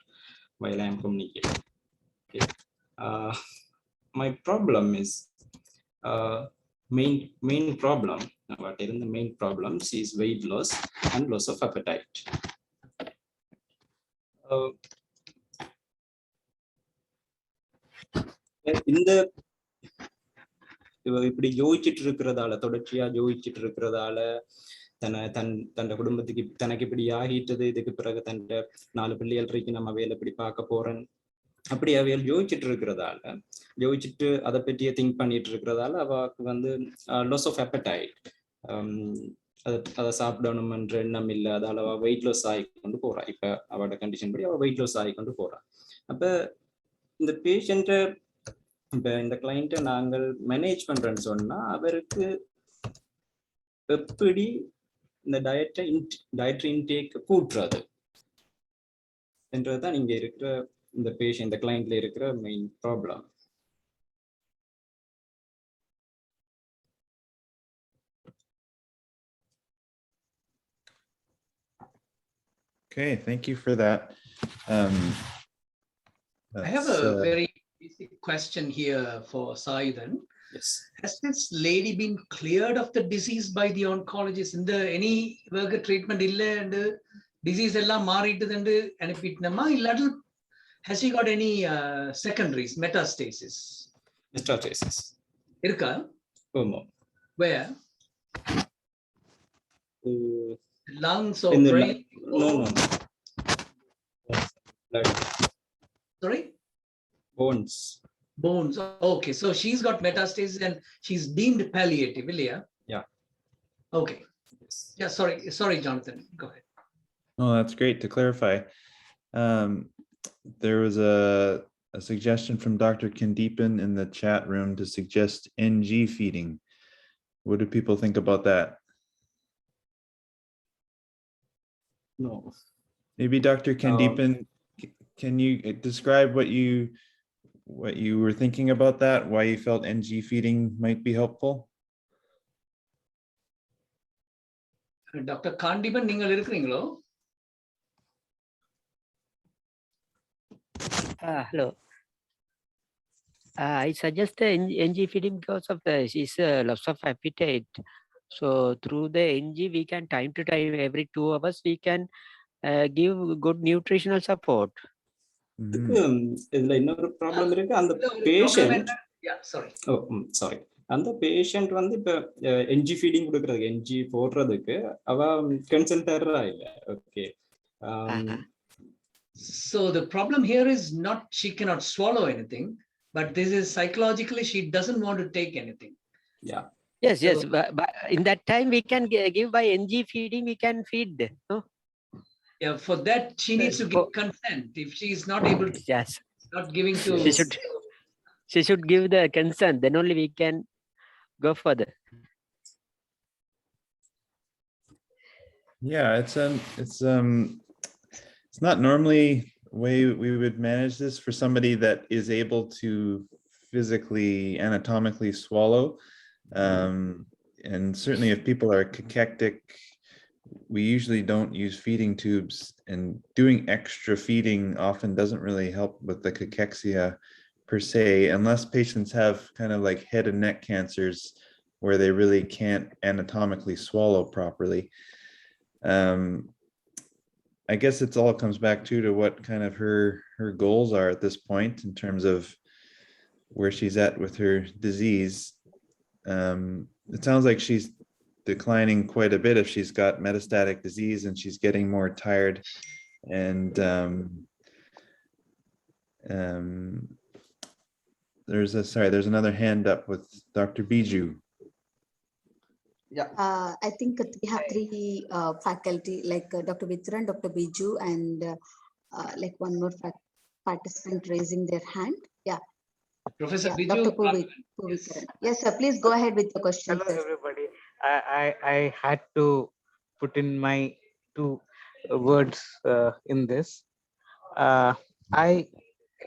while I am communicating. Okay. My problem is main problem. What is the main problem? She is weight loss and loss of appetite. இந்த இப்படி யோசிச்சுட்டு இருக்கிறதால, தொடர்ச்சியா யோசிச்சுட்டு இருக்கிறதால தன் குடும்பத்துக்கு தனக்கு இப்படி ஆகிட்டது, இதுக்கு பிறகு தன் 4 பிள்ளைகள் இருக்கு, நம்ம அவையில இப்படி பார்க்க போறேன் அப்படி அவையில் யோசிச்சுட்டு இருக்கிறதால, யோசிச்சுட்டு அதை பற்றியே திங்க் பண்ணிட்டு இருக்கிறதால அவக்கு வந்து லாஸ் ஆஃப் appetite, அதை சாப்பிடணும்ன்ற எண்ணம் இல்லை. அதால அவ வெயிட் லாஸ் ஆகி கொண்டு போறா. இப்ப அவட கண்டிஷன் படி அவ வெயிட் லாஸ் ஆகி கொண்டு போறா. அப்ப இந்த பேஷண்ட்டை, இப்ப இந்த கிளைண்ட்டை நாங்கள் மேனேஜ் பண்றேன்னு சொன்னா அவருக்கு எப்படி இந்த டயட்ரி இன்டேக் கூட்டுறது என்றதுதான் இங்க இருக்கிற இந்த பேஷண்ட், இந்த கிளைண்ட்ல இருக்கிற main problem. Okay, thank you for that. I have a very basic question here for Saidan. Yes. Has this lady been cleared of the disease by the oncologist? In the any work treatment illa and disease எல்லாம் மாறிட்டுதுன்னு அனுப்பிட்டனமா இல்லாட்டி has she got any secondaries, metastasis? Metastasis. இருக்கா? ஆமா. Where? Lungs or In the brain? no. Blood. Sorry? Bones. Bones. Okay, so she's got metastasis and she's deemed palliative, Ilya? Yeah. Okay. Yes. Yeah, sorry, Jonathan. Go ahead. Oh, that's great to clarify. There was a suggestion from Dr. Kandeepan in the chat room to suggest NG feeding. What do people think about that? No. Maybe Dr. Kandeepan, can you describe what you were thinking about that? Why you felt NG feeding might be helpful? Dr. Kandeepan, நீங்கள் இருக்கிறீங்களோ? Hello. I suggest the NG feeding because of the she's loss of appetite. So through the NG, we can time to time, every 2 hours, we can give good nutritional support. இதுல இன்னொரு problem இருக்கு. அந்த patient sorry அந்த patient வந்து இப்ப NG feeding கொடுக்கறதுக்கு NG போடுறதுக்கு அவ கன்சென்ட் தர்றா இல்ல. Okay. So the problem here is not she cannot swallow anything, but this is psychologically she doesn't want to take anything. Yeah. Yes, so, yes. But in that time we can give by NG feeding. We can feed. No? Yeah, for that she needs to give consent. If she is not able to, yes, not giving to. She should give the consent. Then only we can go further. Yeah, it's not normally the way we would manage this for somebody that is able to physically, anatomically swallow. And certainly if people are cachectic, we usually don't use feeding tubes, and doing extra feeding often doesn't really help with the cachexia per se, unless patients have kind of like head and neck cancers where they really can't anatomically swallow properly. I guess it's all comes back to what kind of her goals are at this point in terms of where she's at with her disease. It sounds like she's declining quite a bit if she's got metastatic disease and she's getting more tired. And there's another hand up with Dr. Biju. Yeah. I think we have 3 faculty, like Dr. Vitra and Dr. Biju, and like one more participant raising their hand. Yeah. Professor Yeah, Biju. Dr. Puvikaran. Yes, sir. Please go ahead with your question. Hello, everybody. I had to put in my 2 words in this. I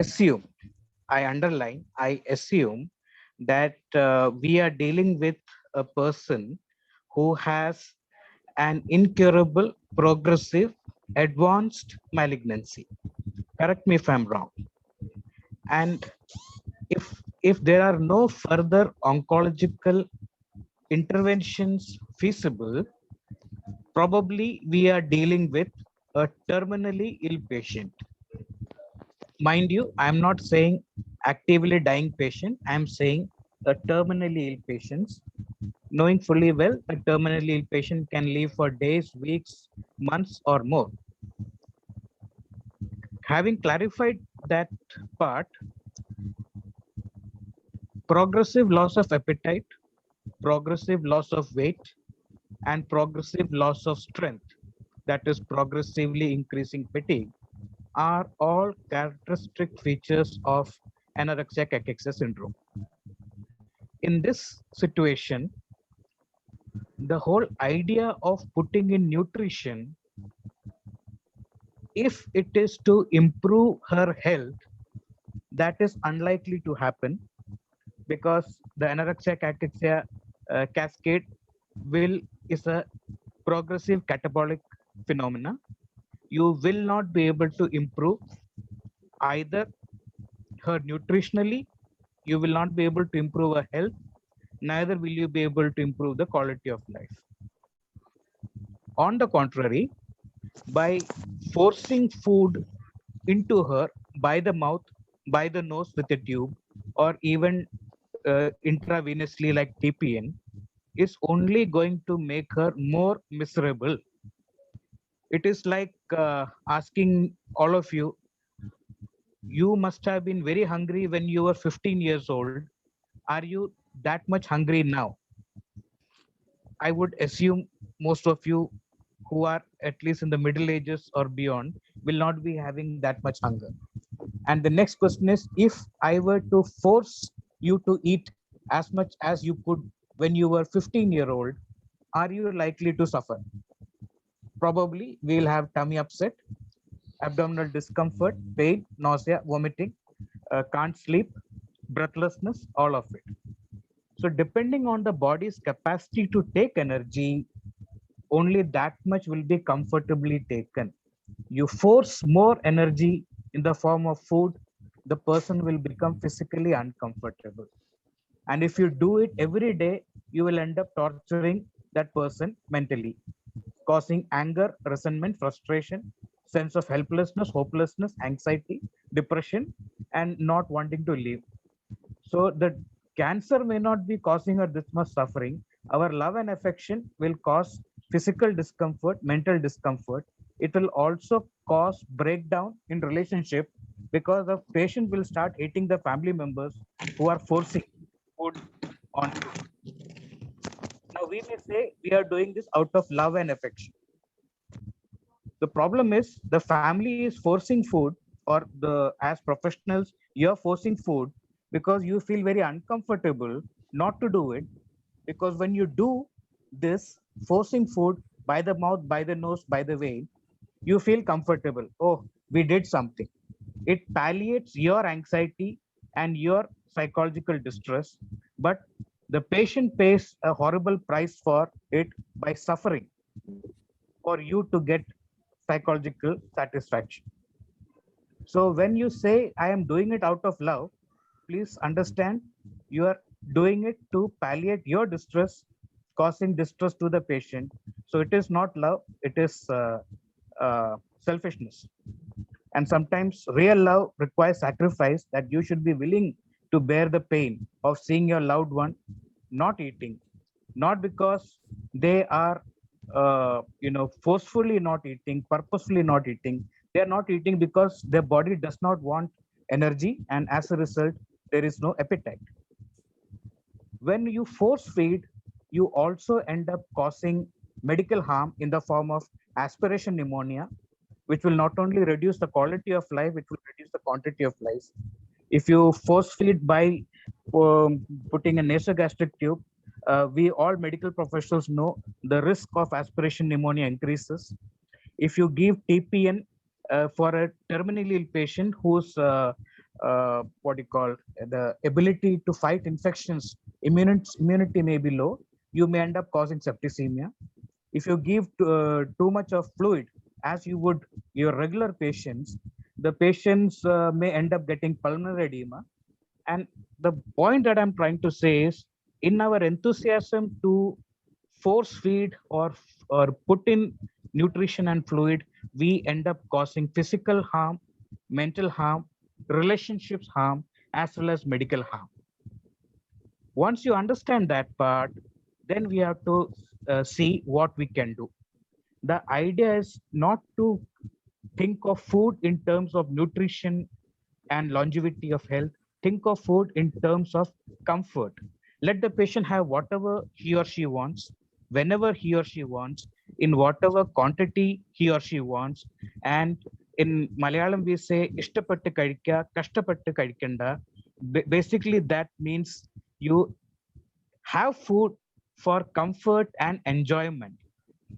assume that we are dealing with a person who has an incurable, progressive, advanced malignancy. Correct me if I'm wrong. And if there are no further oncological interventions feasible, probably we are dealing with a terminally ill patient. Mind you, I'm not saying actively dying patient. I'm saying a terminally ill patient, knowing fully well a terminally ill patient can live for days, weeks, months, or more. Having clarified that part, progressive loss of appetite, progressive loss of weight, and progressive loss of strength, that is progressively increasing fatigue, are all characteristic features of anorexia cachexia syndrome. In this situation, the whole idea of putting in nutrition, if it is to improve her health, that is unlikely to happen, because the anorexia cachexia cascade is a progressive catabolic phenomena. You will not be able to improve either her nutritionally, you will not be able to improve her health, neither will you be able to improve the quality of life. On the contrary, by forcing food into her by the mouth, by the nose with a tube, or even intravenously like TPN, is only going to make her more miserable. It is like asking all of you, you must have been very hungry when you were 15 years old. Are you that much hungry now? I would assume most of you who are at least in the middle ages or beyond will not be having that much hunger. And the next question is, if I were to force you to eat as much as you could when you were 15-year-old, are you likely to suffer? Probably we'll have tummy upset, abdominal discomfort, pain, nausea, vomiting, can't sleep, breathlessness, all of it. So depending on the body's capacity to take energy, only that much will be comfortably taken. You force more energy in the form of food, the person will become physically uncomfortable. And if you do it every day, you will end up torturing that person mentally, causing anger, resentment, frustration, sense of helplessness, hopelessness, anxiety, depression, and not wanting to live. So the cancer may not be causing her this much suffering. Our love and affection will cause physical discomfort, mental discomfort. It will also cause breakdown in relationship because the patient will start hating the family members who are forcing food on you. Now we may say we are doing this out of love and affection. The problem is the family is forcing food, or the as professionals you're forcing food because you feel very uncomfortable not to do it, because when you do this forcing food by the mouth, by the nose, by the vein, you feel comfortable. Oh, we did something. It palliates your anxiety and your psychological distress, but the patient pays a horrible price for it by suffering for you to get psychological satisfaction. So when you say I am doing it out of love, please understand you are doing it to palliate your distress, causing distress to the patient. So it is not love, it is selfishness. And sometimes real love requires sacrifice, that you should be willing to bear the pain of seeing your loved one not eating, not because they are forcefully not eating, purposefully not eating. They are not eating because their body does not want energy, and as a result there is no appetite. When you force feed, you also end up causing medical harm in the form of aspiration pneumonia, which will not only reduce the quality of life, it will reduce the quantity of life. If you force feed by putting a nasogastric tube, we all medical professionals know the risk of aspiration pneumonia increases. If you give TPN for a terminally ill patient whose the ability to fight infections, immunity may be low, you may end up causing septicemia. If you give too much of fluid, as you would your regular patients, the patients may end up getting pulmonary edema. And the point that I'm trying to say is, in our enthusiasm to force feed or put in nutrition and fluid, we end up causing physical harm, mental harm, relationships harm, as well as medical harm. Once you understand that part, then we have to see what we can do. The idea is not to think of food in terms of nutrition and longevity of health. Think of food in terms of comfort. Let the patient have whatever he or she wants, whenever he or she wants, in whatever quantity he or she wants. And in Malayalam, we say, "Ishtapattu kadikka, kashtapattu kadikkanda." Basically, that means you have food for comfort and enjoyment,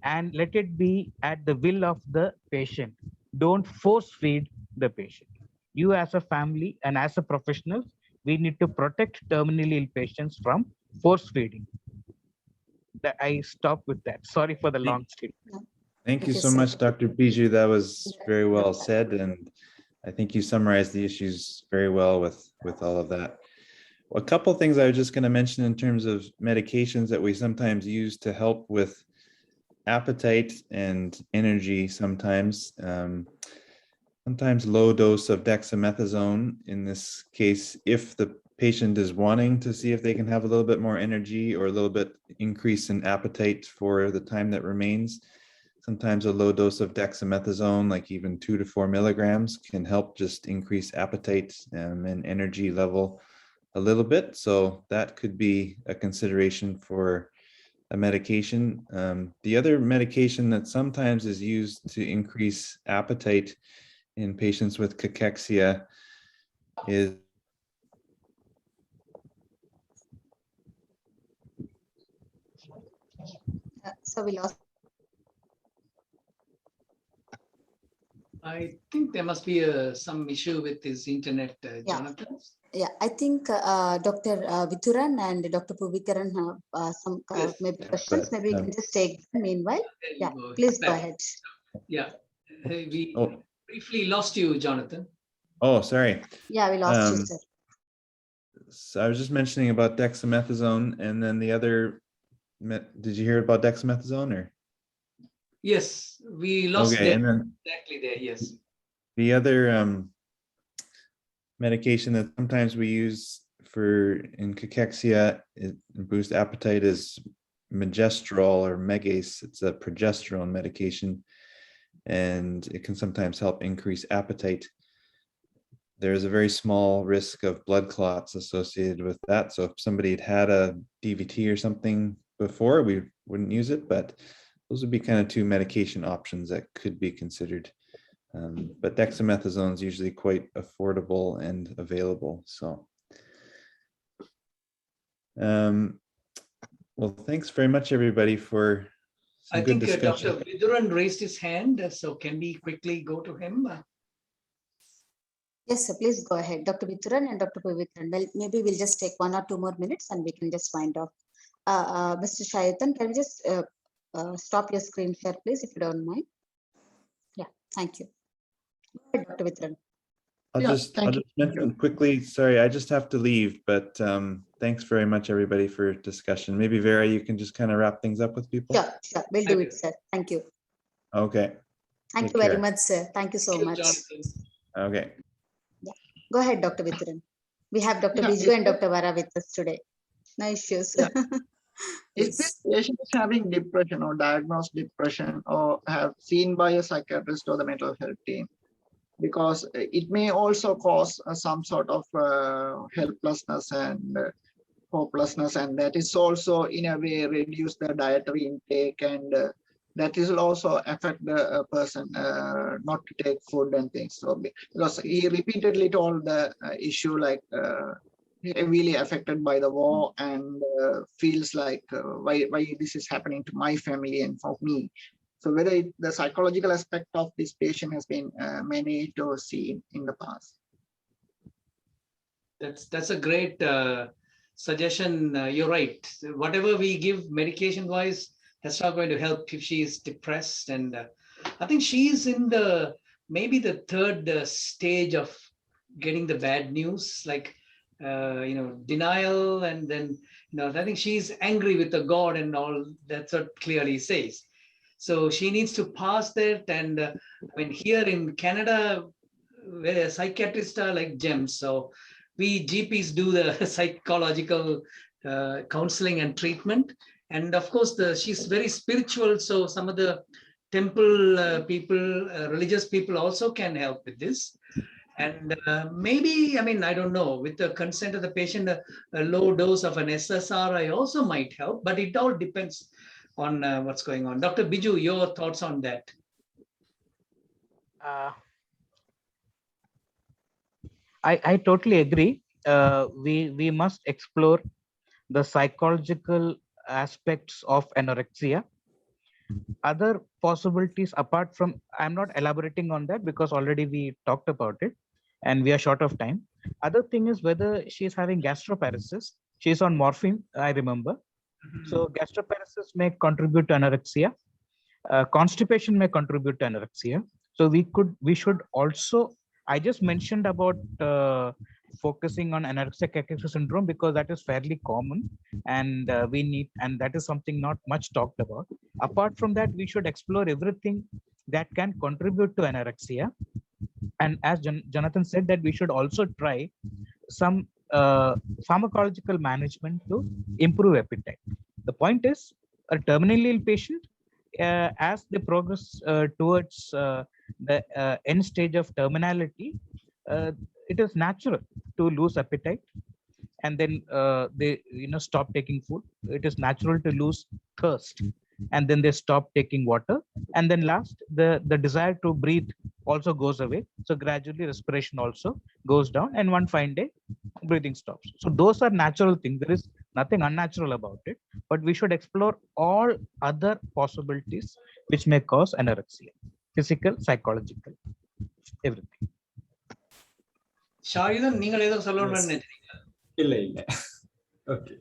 and let it be at the will of the patient. Don't force feed the patient. You as a family and as a professional, we need to protect terminally ill patients from force feeding. I stop with that. Sorry for the long statement. Thank you so much, Dr. Bijou. That was very well said, and I think you summarized the issues very well with all of that. A couple things I was just going to mention in terms of medications that we sometimes use to help with appetite and energy sometimes. Sometimes low dose of dexamethasone in this case, if the patient is wanting to see if they can have a little bit more energy or a little bit increase in appetite for the time that remains. Sometimes a low dose of dexamethasone, like even 2 to 4 milligrams, can help just increase appetite and energy level a little bit. So that could be a consideration for a medication. The other medication that sometimes is used to increase appetite in patients with cachexia is So we lost. I think there must be some issue with his internet, Jonathan. Yeah, I think Dr. Vithuran and Dr. Puvikaran have some Yes. maybe questions. but, Maybe we can just take them meanwhile. There you Yeah, go. please go Back. ahead. Yeah, we oh, briefly lost you, Jonathan. oh, sorry. Yeah, we lost you, Um, sir. So I was just mentioning about dexamethasone, and then the other, did you hear about dexamethasone or? Yes, we lost Okay, there. and then Exactly there, yes. the other medication that sometimes we use for in cachexia boost appetite is Megestrol or Megace. It's a progesterone medication, and it can sometimes help increase appetite. There's a very small risk of blood clots associated with that. So if somebody had had a DVT or something before, we wouldn't use it, but those would be kind of two medication options that could be considered. But dexamethasone is usually quite affordable and available. So, well, thanks very much, everybody, for some I good think discussion. Dr. Vidhuran raised his hand, so can we quickly go to him? Yes, sir, please go ahead. Dr. Vithuran and Dr. Puvikaran. Well, maybe we'll just take 1 or 2 more minutes and we can just wind off. Mr. Shayatan, can you just stop your screen share, please, if you don't mind? Yeah, thank you. Go ahead, Dr. Vithuran. I'll Yeah, just thank you. mention quickly, sorry, I just have to leave, but thanks very much, everybody, for discussion. Maybe Vera, you can just kind of wrap things up with people? Sure, we'll do it, sir. Thank you. Okay, Thank Take you very care. much, sir. Thank you so Thank you, much. Jonathan. okay. Go ahead, Dr. Vithuran. We have Dr. Yeah, Biju and Dr. Vara with us today. No issues. Yeah. If Please. this patient is having depression or diagnosed depression or have seen by a psychiatrist or the mental health team, because it may also cause some sort of helplessness and hopelessness, and that is also in a way reduce the dietary intake, and that is will also affect the person not to take food and things. So because he repeatedly told the issue like heavily affected by the war and feels like why this is happening to my family and for me. So whether the psychological aspect of this patient has been managed or seen in the past. That's a great suggestion. You're right. Whatever we give medication wise, that's not going to help if she is depressed. And I think she's in maybe the third stage of getting the bad news, like denial, and then I think she's angry with the God and all. That's what clearly says. So she needs to pass that. And I mean, here in Canada, where psychiatrists are like gems, so we GPs do the psychological counseling and treatment. And of course, she's very spiritual. So some of the temple people, religious people also can help with this. And maybe, I mean, I don't know, with the consent of the patient, a low dose of an SSRI also might help, but it all depends on what's going on. Dr. Biju, your thoughts on that? I totally agree. We must explore the psychological aspects of anorexia. Other possibilities apart from, I'm not elaborating on that because already we talked about it and we are short of time. Other thing is whether she's having gastroparesis. She's on morphine, I remember. So gastroparesis may contribute to anorexia. Constipation may contribute to anorexia. So we should also, I just mentioned about focusing on anorexia cachexia syndrome because that is fairly common, and and that is something not much talked about. Apart from that, we should explore everything that can contribute to anorexia. And as Jonathan said, that we should also try some pharmacological management to improve appetite. The point is, a terminally ill patient, as they progress towards the end stage of terminality, it is natural to lose appetite, and then they stop taking food. It is natural to lose thirst, and then they stop taking water, and then last, the desire to breathe also goes away. So gradually respiration also goes down, and one fine day breathing stops. So those are natural things. There is nothing unnatural about it, but we should explore all other possibilities which may cause anorexia: physical, psychological, everything. Shayuthan, நீங்கள் ஏதோ சொல்லணும்னு நினைக்கிறீங்க? இல்ல okay.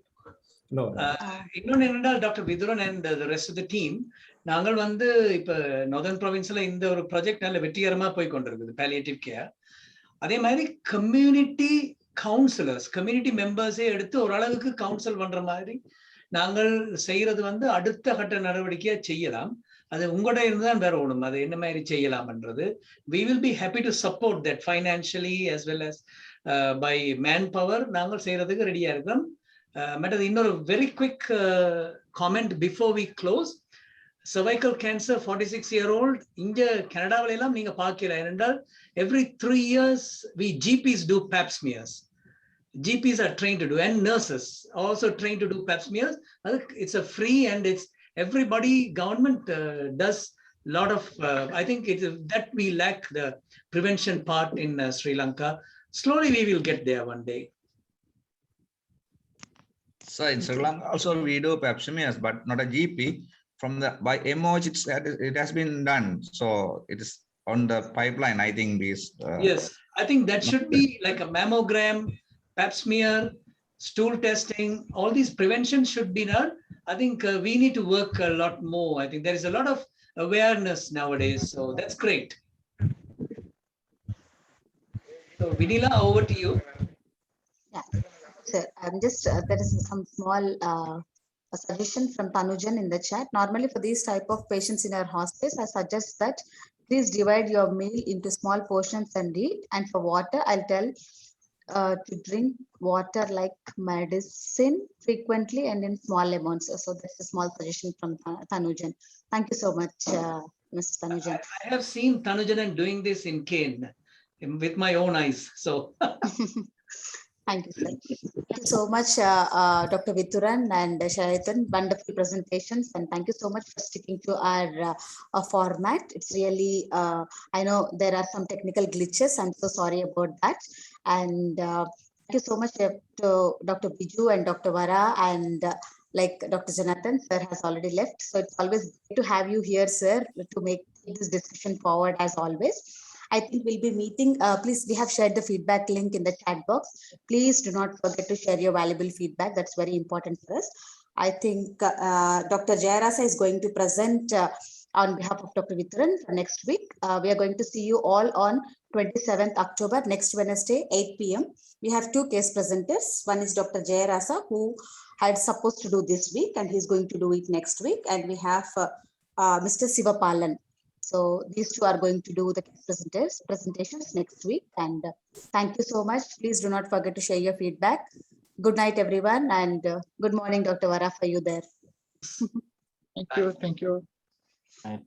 இன்னொன்னு என்னென்றால், doctor Vithuran and the rest of the team, நாங்கள் வந்து இப்ப நார்தர்ன் ப்ரொவின்ஸ்ல இந்த ஒரு ப்ராஜெக்ட் நல்ல வெற்றிகரமா போய் கொண்டிருக்குது, பாலியேட்டிவ் கேர். அதே மாதிரி கம்யூனிட்டி கவுன்சிலர்ஸ், கம்யூனிட்டி மெம்பர்ஸே எடுத்து ஓரளவுக்கு கவுன்சில் பண்ற மாதிரி நாங்கள் செய்யறது வந்து அடுத்த கட்ட நடவடிக்கையா செய்யலாம். அது உங்களோட இருந்துதான் வேற ஒண்ணும், அது என்ன மாதிரி செய்யலாம்ன்றது. we will be happy to support that financially as well as by manpower. நாங்கள் செய்யறதுக்கு ரெடியா இருக்கோம். மற்றது இன்னொரு very quick comment before we close. cervical cancer 46-year-old இங்க கனடாவில எல்லாம் நீங்க பார்க்கல. ஏனென்றால் every 3 years we GPs do pap smears. GPs are trained to do, and nurses also trained to do pap smears. It's a free, and it's everybody, government does a lot of, I think it is that we lack the prevention part in Sri Lanka. Slowly we will get there one day. So in Sri Lanka also we do pap smears, but not a GP. From the by MOH, it has been done, so it is on the pipeline. I think this. Yes, I think that should be like a mammogram, pap smear, stool testing. All these prevention should be done. I think we need to work a lot more. I think there is a lot of awareness nowadays, so that's great. So Vinila, over to you. Yeah, sir. I'm just there is some small a suggestion from Tanujan in the chat. Normally for these type of patients in our hospice, I suggest that please divide your meal into small portions and eat. And for water, I'll tell to drink water like medicine frequently and in small amounts. So that's a small suggestion from Tanujan. Thank you so much, Mr. Tanujan. I have seen Tanujan doing this in Kane with my own eyes. So thank you, sir. Thank you so much, Dr. Vithuran and Shayathan. Wonderful presentations, and thank you so much for sticking to our format. It's really, I know there are some technical glitches. I'm so sorry about that. And thank you so much to Dr. Biju and Dr. Vara, and like Dr. Jonathan, sir has already left. So it's always great to have you here, sir, to make this discussion forward as always. I think we'll be meeting. Please, we have shared the feedback link in the chat box. Please do not forget to share your valuable feedback. That's very important for us. I think Dr. Jayarasa is going to present on behalf of Dr. Vithuran for next week. We are going to see you all on 27th October, next Wednesday, 8 p.m. We have two case presenters. One is Dr. Jayarasa, who had supposed to do this week, and he's going to do it next week. And we have Mr. Sivapalan. So these two are going to do the presentations next week. And thank you so much. Please do not forget to share your feedback. Good night, everyone. And good morning, Dr. Vara, for you there. Thank you. Thank you. Right.